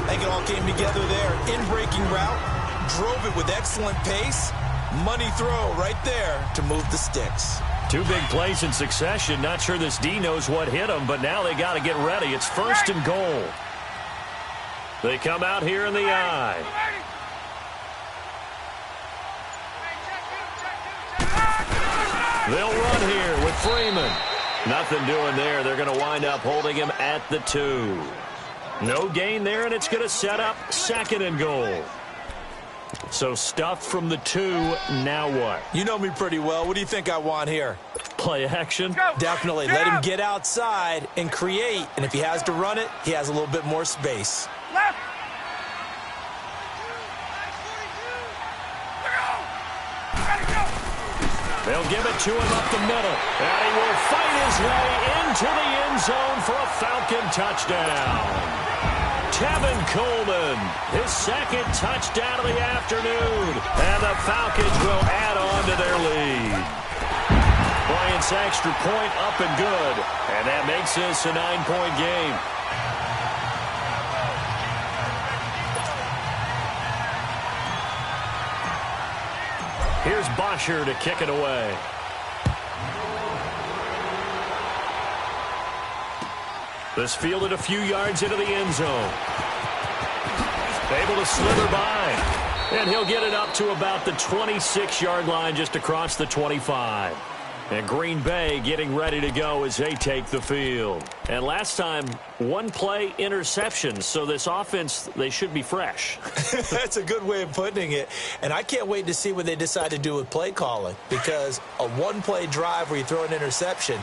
Speaker 6: I think it all came together there. In-breaking route, drove it with excellent pace. Money throw right there to move the sticks.
Speaker 2: 2 big plays in succession. Not sure this D knows what hit him, but now they got to get ready. It's 1st and goal. They come out here in the I. They'll run here with Freeman. Nothing doing there. They're going to wind up holding him at the 2. No gain there, and it's going to set up 2nd and goal. So stuffed from the 2, now what?
Speaker 6: You know me pretty well. What do you think I want here?
Speaker 2: Play action?
Speaker 3: Go.
Speaker 6: Definitely. Let him get outside and create. And if he has to run it, he has a little bit more space.
Speaker 3: Left.
Speaker 2: They'll give it to him up the middle. And he will fight his way into the end zone for a Falcon touchdown. Tevin Coleman, his second touchdown of the afternoon. And the Falcons will add on to their lead. Bryant's extra point up and good. And that makes this a 9-point game. Here's Bosher to kick it away. This fielded a few yards into the end zone. Able to slither by. And he'll get it up to about the 26-yard line just across the 25. And Green Bay getting ready to go as they take the field. And last time, one play interception. So this offense, they should be fresh.
Speaker 6: That's a good way of putting it. And I can't wait to see what they decide to do with play calling. Because a one-play drive where you throw an interception,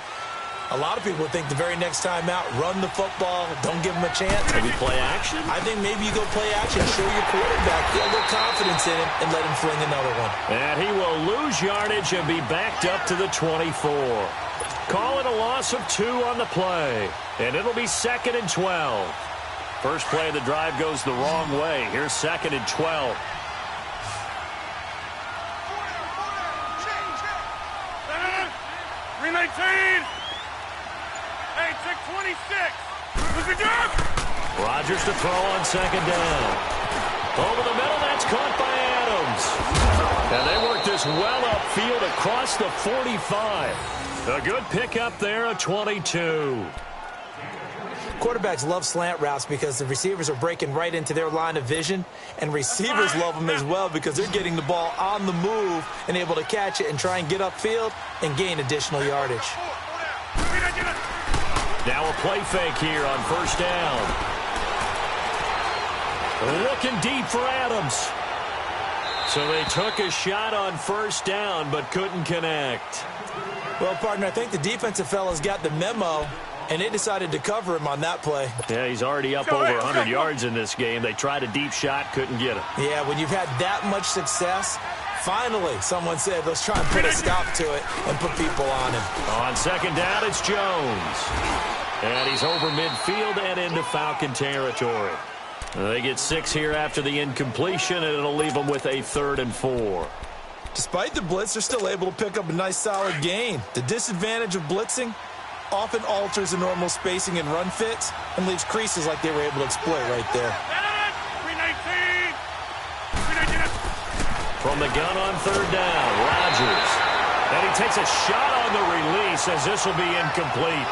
Speaker 6: a lot of people think the very next time out, run the football, don't give them a chance.
Speaker 2: Maybe play action?
Speaker 6: I think maybe you go play action, show your quarterback, get a little confidence in him, and let him fling another one.
Speaker 2: And he will lose yardage and be backed up to the 24. Call it a loss of 2 on the play. And it'll be 2nd and 12. First play of the drive goes the wrong way. Here's 2nd and 12. Rodgers to throw on 2nd down. Over the middle, that's caught by Adams. And they work this well upfield across the 45. A good pickup there, a 22.
Speaker 6: Quarterbacks love slant routes because the receivers are breaking right into their line of vision, and receivers love them as well because they're getting the ball on the move and able to catch it and try and get upfield and gain additional yardage.
Speaker 2: Now a play fake here on 1st down. Looking deep for Adams. So they took a shot on 1st down but couldn't connect.
Speaker 6: Well, partner, I think the defensive fellas got the memo, and they decided to cover him on that play.
Speaker 2: Yeah, he's already up over 100 yards in this game. They tried a deep shot, couldn't get him.
Speaker 6: Yeah, when you've had that much success, finally someone said, let's try and put a stop to it and put people on him.
Speaker 2: On 2nd down, it's Jones. And he's over midfield and into Falcon territory. They get 6 here after the incompletion, and it'll leave them with a 3rd and 4.
Speaker 6: Despite the blitz, they're still able to pick up a nice solid gain. The disadvantage of blitzing often alters the normal spacing and run fits and leaves creases like they were able to exploit right there.
Speaker 2: From the gun on 3rd down, Rodgers. And he takes a shot on the release as this will be incomplete.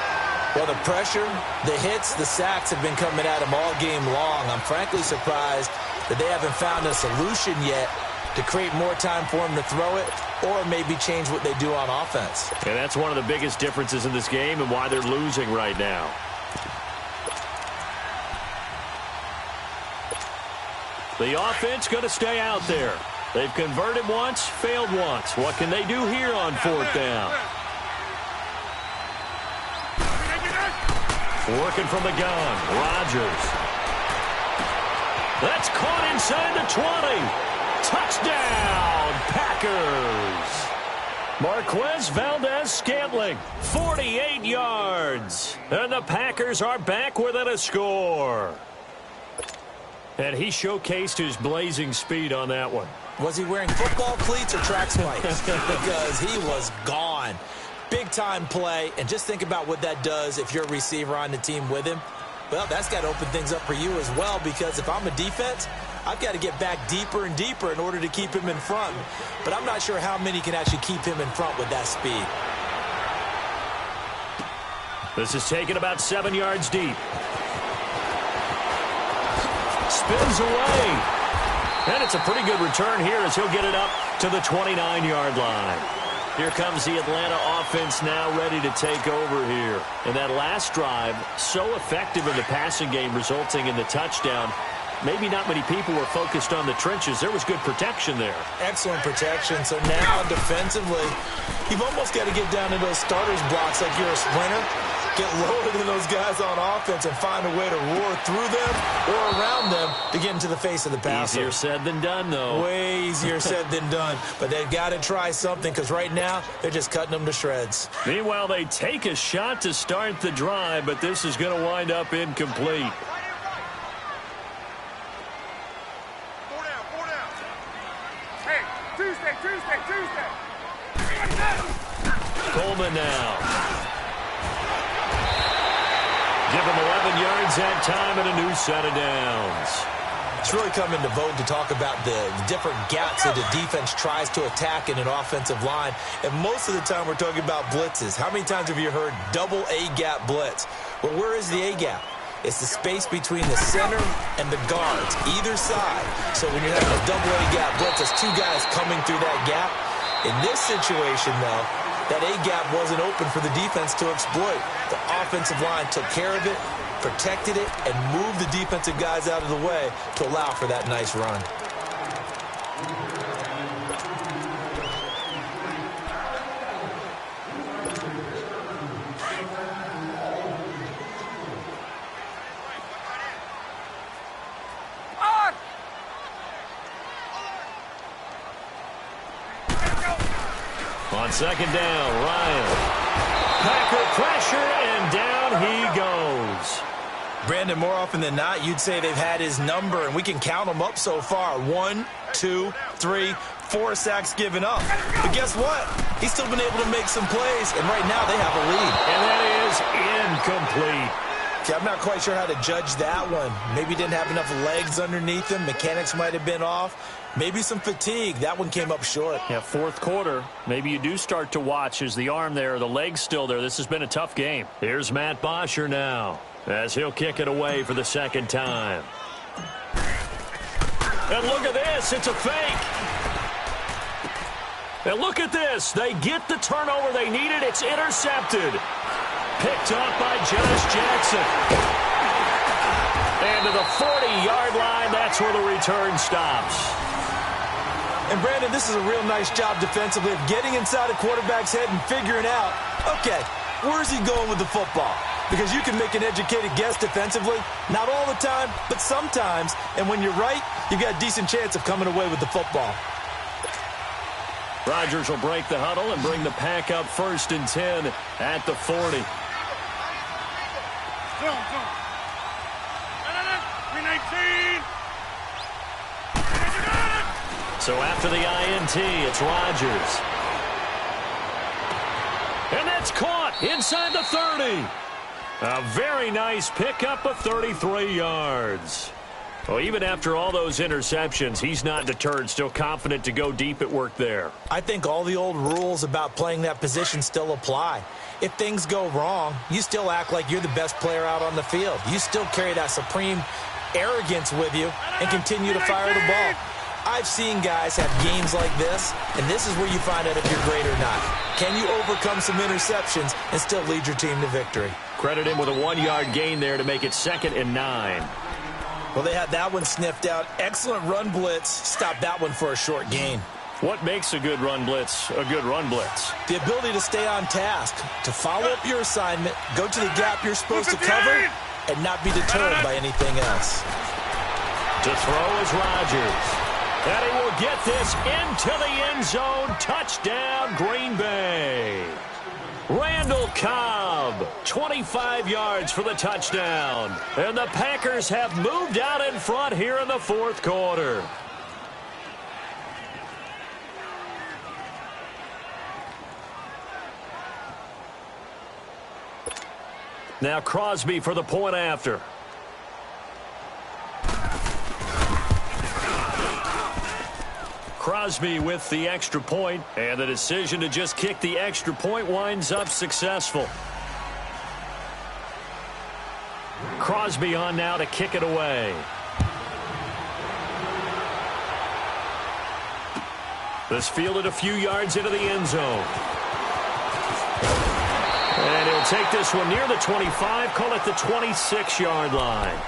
Speaker 6: Well, the pressure, the hits, the sacks have been coming at him all game long. I'm frankly surprised that they haven't found a solution yet to create more time for him to throw it or maybe change what they do on offense.
Speaker 2: And that's one of the biggest differences in this game and why they're losing right now. The offense going to stay out there. They've converted once, failed once. What can they do here on 4th down? Working from the gun, Rodgers. That's caught inside the 20. Touchdown, Packers. Marquez Valdez-Scantling, 48 yards. And the Packers are back within a score. And he showcased his blazing speed on that one.
Speaker 6: Was he wearing football cleats or track spikes? Because he was gone. Big-time play, and just think about what that does if you're a receiver on the team with him. Well, that's got to open things up for you as well, because if I'm a defense, I've got to get back deeper and deeper in order to keep him in front. But I'm not sure how many can actually keep him in front with that speed.
Speaker 2: This is taken about 7 yards deep. Spins away. And it's a pretty good return here as he'll get it up to the 29-yard line. Here comes the Atlanta offense now ready to take over here. And that last drive, so effective in the passing game, resulting in the touchdown. maybe not many people were focused on the trenches. There was good protection there.
Speaker 4: Excellent protection. So now defensively, you've almost got to get down to those starters blocks like you're a sprinter. Get lower than those guys on offense and find a way to roar through them or around them to get into the face of the passer.
Speaker 2: Easier said than done, though.
Speaker 4: Way easier said than done. But they've got to try something because right now they're just cutting them to shreds.
Speaker 2: Meanwhile, they take a shot to start the drive, but this is going to wind up incomplete.
Speaker 3: Hey, Tuesday.
Speaker 2: Coleman now. Give him 11 yards that time and a new set of downs.
Speaker 4: It's really come into vogue to talk about the different gaps that the defense tries to attack in an offensive line. And most of the time we're talking about blitzes. How many times have you heard double A-gap blitz? Well, where is the A-gap? It's the space between the center and the guards, either side. So when you're having a double A-gap blitz, there's two guys coming through that gap. In this situation, though, that A-gap wasn't open for the defense to exploit. The offensive line took care of it, protected it, and moved the defensive guys out of the way to allow for that nice run.
Speaker 2: On second down, Ryan. Packer pressure, and down he goes.
Speaker 4: Brandon, more often than not, you'd say they've had his number, and we can count them up so far. 1, 2, 3, 4 sacks given up. But guess what? He's still been able to make some plays, and right now they have a lead.
Speaker 2: And that is incomplete.
Speaker 4: Okay, I'm not quite sure how to judge that one. Maybe didn't have enough legs underneath him. Mechanics might have been off. Maybe some fatigue. That one came up short.
Speaker 2: Yeah, fourth quarter. Maybe you do start to watch as the arm there, the leg's still there. This has been a tough game. Here's Matt Bosher now as he'll kick it away for the second time. And look at this. It's a fake. And look at this. They get the turnover they needed. It's intercepted. Picked up by Josh Jackson. And to the 40-yard line, that's where the return stops.
Speaker 4: And, Brandon, this is a real nice job defensively of getting inside a quarterback's head and figuring out, okay, where's he going with the football? Because you can make an educated guess defensively, not all the time, but sometimes. And when you're right, you've got a decent chance of coming away with the football.
Speaker 2: Rodgers will break the huddle and bring the pack up 1st and 10 at the 40.
Speaker 3: Zone. 319.
Speaker 2: So after the INT, it's Rodgers. And that's caught inside the 30. A very nice pickup of 33 yards. Well, even after all those interceptions, he's not deterred, still confident to go deep at work there.
Speaker 4: I think all the old rules about playing that position still apply. If things go wrong, you still act like you're the best player out on the field. You still carry that supreme arrogance with you and continue to fire the ball. I've seen guys have games like this, and this is where you find out if you're great or not. Can you overcome some interceptions and still lead your team to victory?
Speaker 2: Credit him with a 1-yard gain there to make it 2nd and 9.
Speaker 4: Well, they had that one sniffed out. Excellent run blitz. Stopped that one for a short gain.
Speaker 2: What makes a good run blitz a good run blitz?
Speaker 4: The ability to stay on task, to follow up your assignment, go to the gap you're supposed to cover, and not be deterred by anything else.
Speaker 2: To throw is Rodgers. And he will get this into the end zone. Touchdown, Green Bay. Randall Cobb, 25 yards for the touchdown. And the Packers have moved out in front here in the 4th quarter. Now Crosby for the point after. Crosby with the extra point, and the decision to just kick the extra point winds up successful. Crosby on now to kick it away. This fielded a few yards into the end zone. And he'll take this one near the 25, call it the 26-yard line.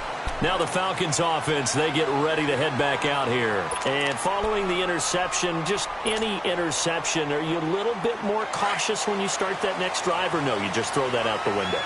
Speaker 2: Now the Falcons offense, they get ready to head back out here. And following the interception, just any interception, are you a little bit more cautious when you start that next drive, or no, you just throw that out the window?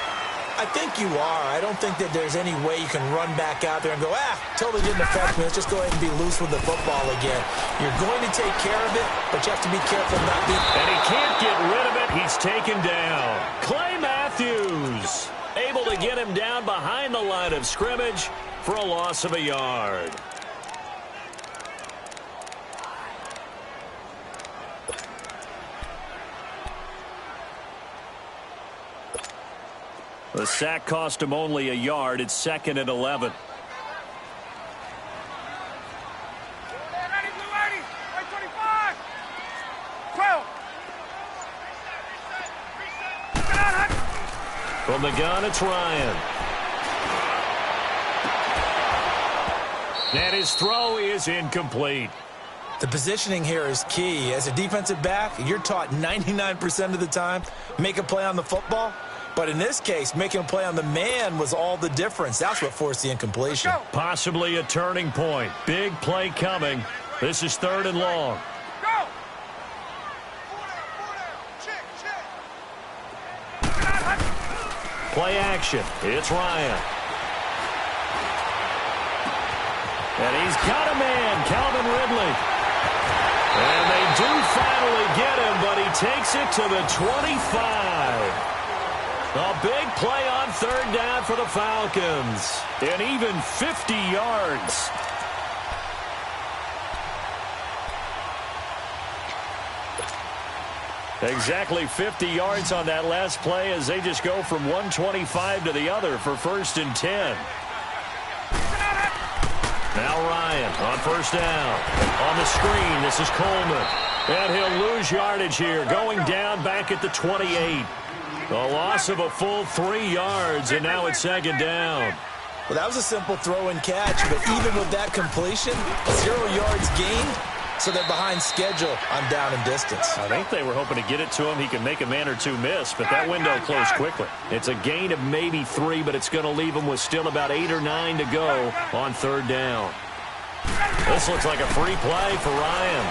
Speaker 4: I think you are. I don't think that there's any way you can run back out there and go, totally didn't affect me. Let's just go ahead and be loose with the football again. You're going to take care of it, but you have to be careful not being...
Speaker 2: And he can't get rid of it. He's taken down. Clay Matthews able to get him down behind the line of scrimmage for a loss of a yard. The sack cost him only a yard. It's 2nd and 11. From the gun, it's Ryan. And his throw is incomplete.
Speaker 4: The positioning here is key. As a defensive back, you're taught 99% of the time, make a play on the football. But in this case, making a play on the man was all the difference. That's what forced the incompletion.
Speaker 2: Possibly a turning point. Big play coming. This is 3rd and long. Play action. It's Ryan. And he's got a man, Calvin Ridley. And they do finally get him, but he takes it to the 25. A big play on 3rd down for the Falcons. And even 50 yards. Exactly 50 yards on that last play as they just go from 125 to the other for 1st and 10. Now Ryan on 1st down. On the screen, this is Coleman. And he'll lose yardage here, going down back at the 28. A loss of a full 3 yards, and now it's 2nd down.
Speaker 4: Well, that was a simple throw and catch, but even with that completion, 0 yards gained, so they're behind schedule on down and distance.
Speaker 2: I think they were hoping to get it to him. He can make a man or two miss, but that window closed quickly. It's a gain of maybe 3, but it's going to leave him with still about 8 or 9 to go on 3rd down. This looks like a free play for Ryan.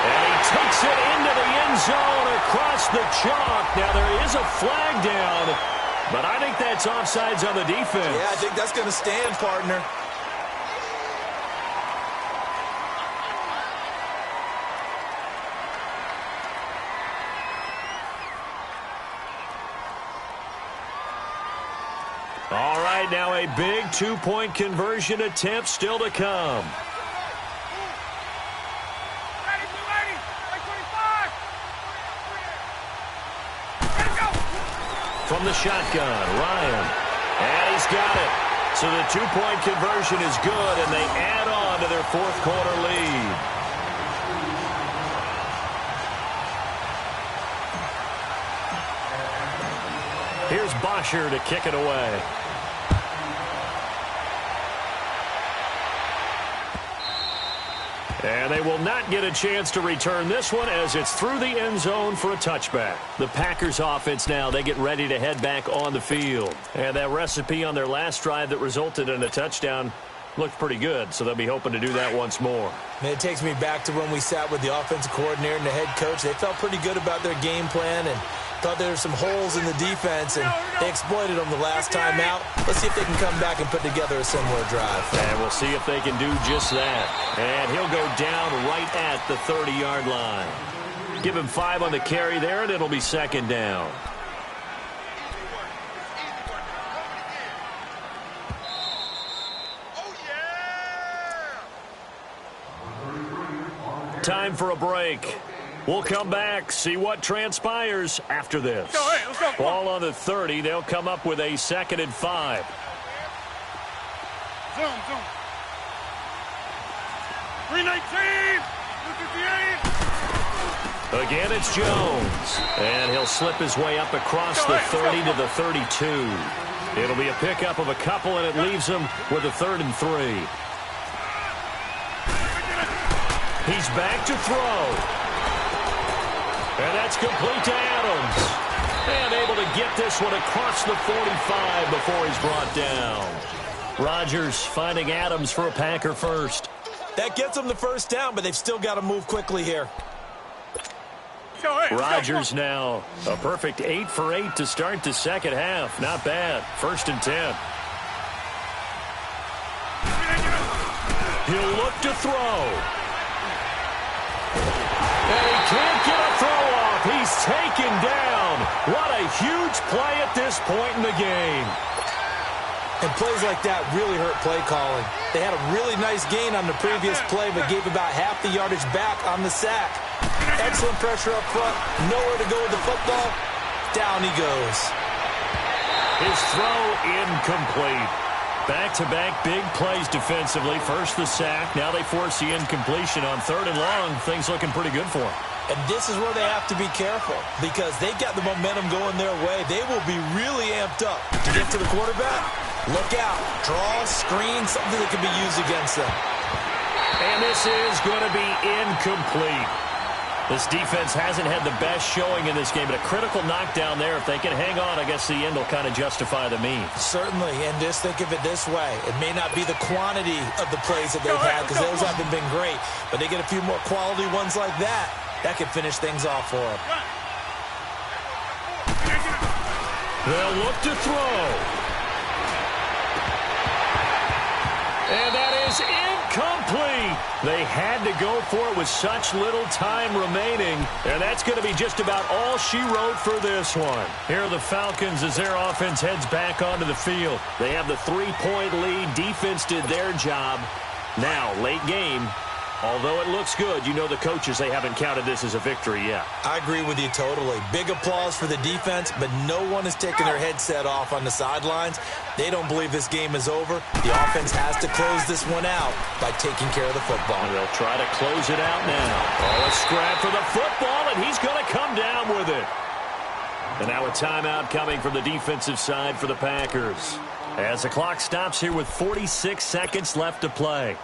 Speaker 2: And he takes it into the end zone across the chalk. Now there is a flag down, but I think that's offsides on the defense.
Speaker 4: Yeah, I think that's going to stand, partner.
Speaker 2: All right, now a big 2-point conversion attempt still to come. From the shotgun, Ryan. And he's got it. So the 2-point conversion is good, and they add on to their 4th quarter lead. Here's Bosher to kick it away. And they will not get a chance to return this one as it's through the end zone for a touchback. The Packers offense now, they get ready to head back on the field. And that recipe on their last drive that resulted in a touchdown looked pretty good, so they'll be hoping to do that once more.
Speaker 4: And it takes me back to when we sat with the offensive coordinator and the head coach. They felt pretty good about their game plan and thought there were some holes in the defense, and they exploited them the last time out. Let's see if they can come back and put together a similar drive.
Speaker 2: And we'll see if they can do just that. And he'll go down right at the 30-yard line. Give him 5 on the carry there, and it'll be 2nd down. Time for a break. We'll come back, see what transpires after this.
Speaker 3: Let's go.
Speaker 2: Ball on the 30. They'll come up with a 2nd and 5.
Speaker 3: Zoom. 319. 258.
Speaker 2: Again, it's Jones. And he'll slip his way up across the 30 to the 32. It'll be a pickup of a couple, and it leaves him with a 3rd and 3. He's back to throw. And that's complete to Adams. And able to get this one across the 45 before he's brought down. Rodgers finding Adams for a Packer first.
Speaker 6: That gets them the first down, but they've still got to move quickly here.
Speaker 2: Rodgers now a perfect 8 for 8 to start the second half. Not bad. 1st and 10. He'll look to throw. And he can't get a throw off. He's taken down. What a huge play at this point in the game.
Speaker 6: And plays like that really hurt play calling. They had a really nice gain on the previous play, but gave about half the yardage back on the sack. Excellent pressure up front. Nowhere to go with the football. Down he goes.
Speaker 2: His throw incomplete. Back-to-back big plays defensively. First the sack. Now they force the incompletion on 3rd and long. Things looking pretty good for him.
Speaker 6: And this is where they have to be careful because they've got the momentum going their way. They will be really amped up to get to the quarterback. Look out. Draw, screen, something that can be used against them.
Speaker 2: And this is going to be incomplete. This defense hasn't had the best showing in this game, but a critical knockdown there. If they can hang on, I guess the end will kind of justify the means.
Speaker 6: Certainly, and just think of it this way. It may not be the quantity of the plays that they've had because those haven't been great, but they get a few more quality ones like that. That could finish things off for them.
Speaker 2: They'll look to throw. And that is incomplete. They had to go for it with such little time remaining. And that's going to be just about all she wrote for this one. Here are the Falcons as their offense heads back onto the field. They have the 3-point lead. Defense did their job. Now, late game. Although it looks good, you know the coaches, they haven't counted this as a victory yet.
Speaker 6: I agree with you totally. Big applause for the defense, but no one is taking their headset off on the sidelines. They don't believe this game is over. The offense has to close this one out by taking care of the football.
Speaker 2: They'll try to close it out now. Oh, a scrap for the football, and he's going to come down with it. And now a timeout coming from the defensive side for the Packers. As the clock stops here with 46 seconds left to play.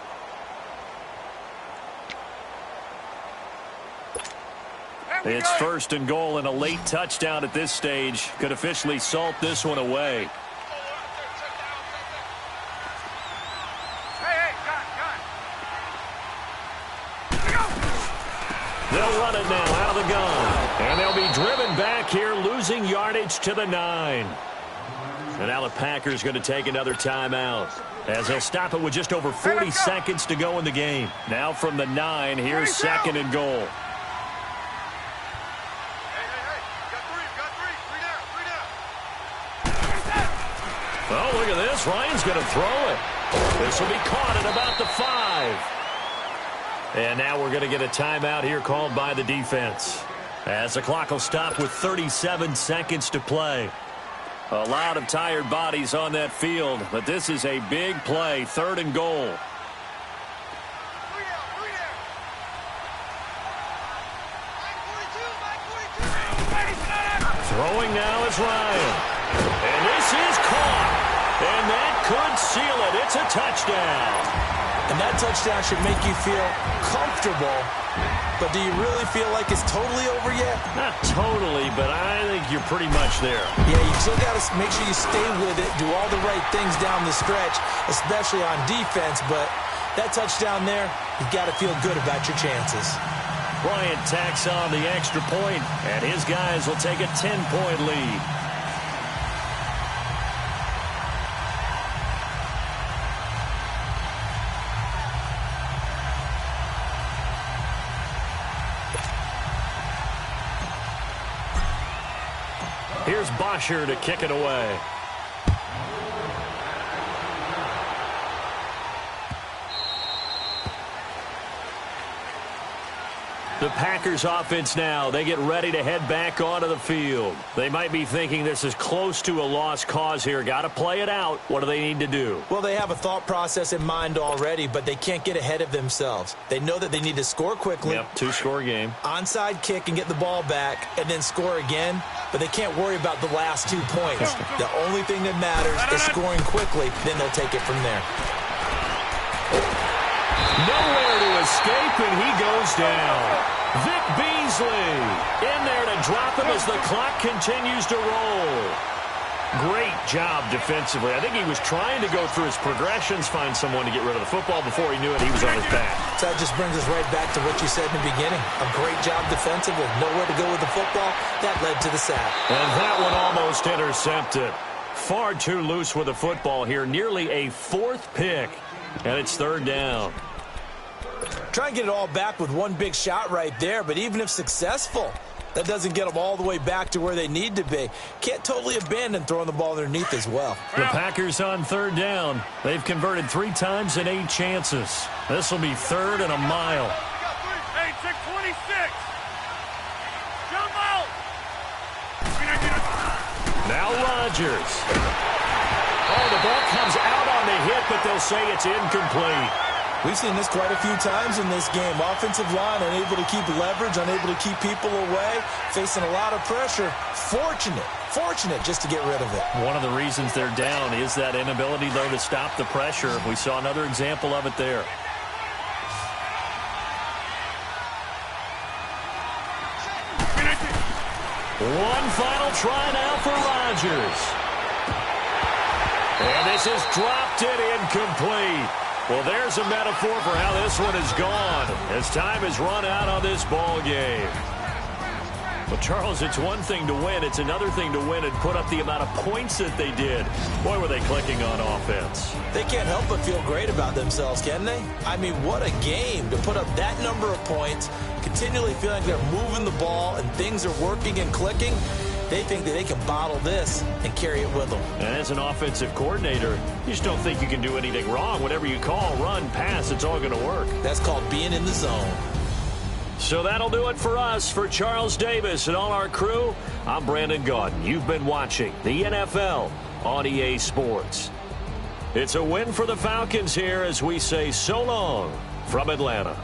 Speaker 2: It's 1st and goal, and a late touchdown at this stage could officially salt this one away. They'll run it now out of the gun. And they'll be driven back here, losing yardage to the 9. And now the Packers going to take another timeout as they'll stop it with just over 40 seconds to go in the game. Now from the 9, here's 2nd and goal. Oh, look at this. Ryan's going to throw it. This will be caught at about the 5. And now we're going to get a timeout here called by the defense. As the clock will stop with 37 seconds to play. A lot of tired bodies on that field, but this is a big play. 3rd and goal. Throwing now is Ryan. And this is caught. And that could seal it. It's a touchdown.
Speaker 6: And that touchdown should make you feel comfortable. But do you really feel like it's totally over yet?
Speaker 2: Not totally, but I think you're pretty much there.
Speaker 6: Yeah, you still got to make sure you stay with it, do all the right things down the stretch, especially on defense. But that touchdown there, you've got to feel good about your chances.
Speaker 2: Bryant tacks on the extra point, and his guys will take a 10-point lead. Here's Bosher to kick it away. The Packers offense now, they get ready to head back onto the field. They might be thinking this is close to a lost cause here. Got to play it out. What do they need to do?
Speaker 6: Well, they have a thought process in mind already, but they can't get ahead of themselves. They know that they need to score quickly.
Speaker 2: Yep, 2-score game.
Speaker 6: Onside kick and get the ball back and then score again, but they can't worry about the last 2 points. The only thing that matters is scoring quickly, then they'll take it from there.
Speaker 2: Nowhere to escape, and he goes down. Vic Beasley in there to drop him as the clock continues to roll. Great job defensively. I think he was trying to go through his progressions, find someone to get rid of the football. Before he knew it, he was on his back.
Speaker 4: So that just brings us right back to what you said in the beginning. A great job defensively. Nowhere to go with the football. That led to the sack.
Speaker 2: And that one almost intercepted. Far too loose with the football here. Nearly a fourth pick. And it's third down.
Speaker 4: Try and get it all back with one big shot right there. But even if successful, that doesn't get them all the way back to where they need to be. Can't totally abandon throwing the ball underneath as well.
Speaker 2: The Packers on third down. They've converted 3 times in 8 chances. This will be third and a mile.
Speaker 3: Hey, check 26. Jump out.
Speaker 2: Now Rodgers. Oh, the ball comes out on the hit, but they'll say it's incomplete.
Speaker 4: We've seen this quite a few times in this game. Offensive line unable to keep leverage, unable to keep people away, facing a lot of pressure. Fortunate just to get rid of it.
Speaker 2: One of the reasons they're down is that inability, though, to stop the pressure. We saw another example of it there. One final try now for Rodgers. And this is dropped it incomplete. Well, there's a metaphor for how this one is gone as time has run out on this ball game. Well, Charles, it's one thing to win. It's another thing to win and put up the amount of points that they did. Boy, were they clicking on offense.
Speaker 4: They can't help but feel great about themselves, can they? I mean, what a game to put up that number of points, continually feeling like they're moving the ball and things are working and clicking. They think that they can bottle this and carry it with them.
Speaker 2: And as an offensive coordinator, you just don't think you can do anything wrong. Whatever you call, run, pass, it's all going to work.
Speaker 4: That's called being in the zone.
Speaker 2: So that'll do it for us. For Charles Davis and all our crew, I'm Brandon Gaudin. You've been watching the NFL on EA Sports. It's a win for the Falcons here as we say so long from Atlanta.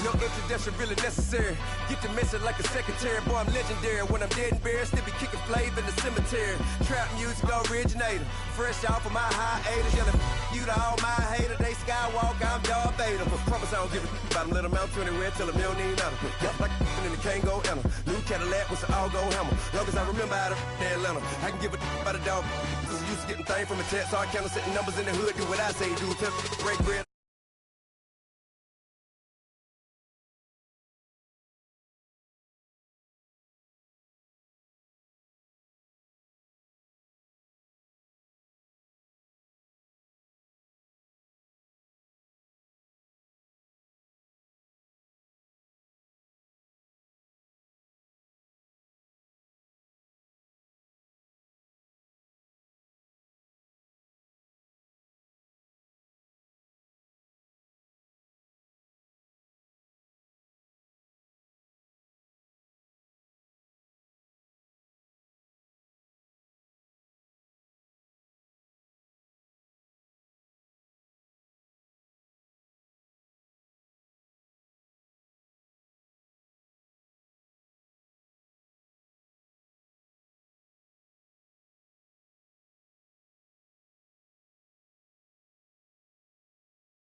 Speaker 7: No introduction really necessary. Get the message like a secretary. Boy, I'm legendary. When I'm dead and buried, still be kicking flavor in the cemetery. Trap music originator. Fresh off of my hiatus. Yelling you to all my haters. They skywalk, I'm Darth Vader. Promise I don't give a about them. Let them out anywhere till a million even matter. Got like in the Kango enter. New Cadillac with an all-go hammer. Long as I remember how to Atlanta. I can give a about a dog. Used to getting things from a text. So I count setting numbers in the hood. Do what I say, do. Break bread.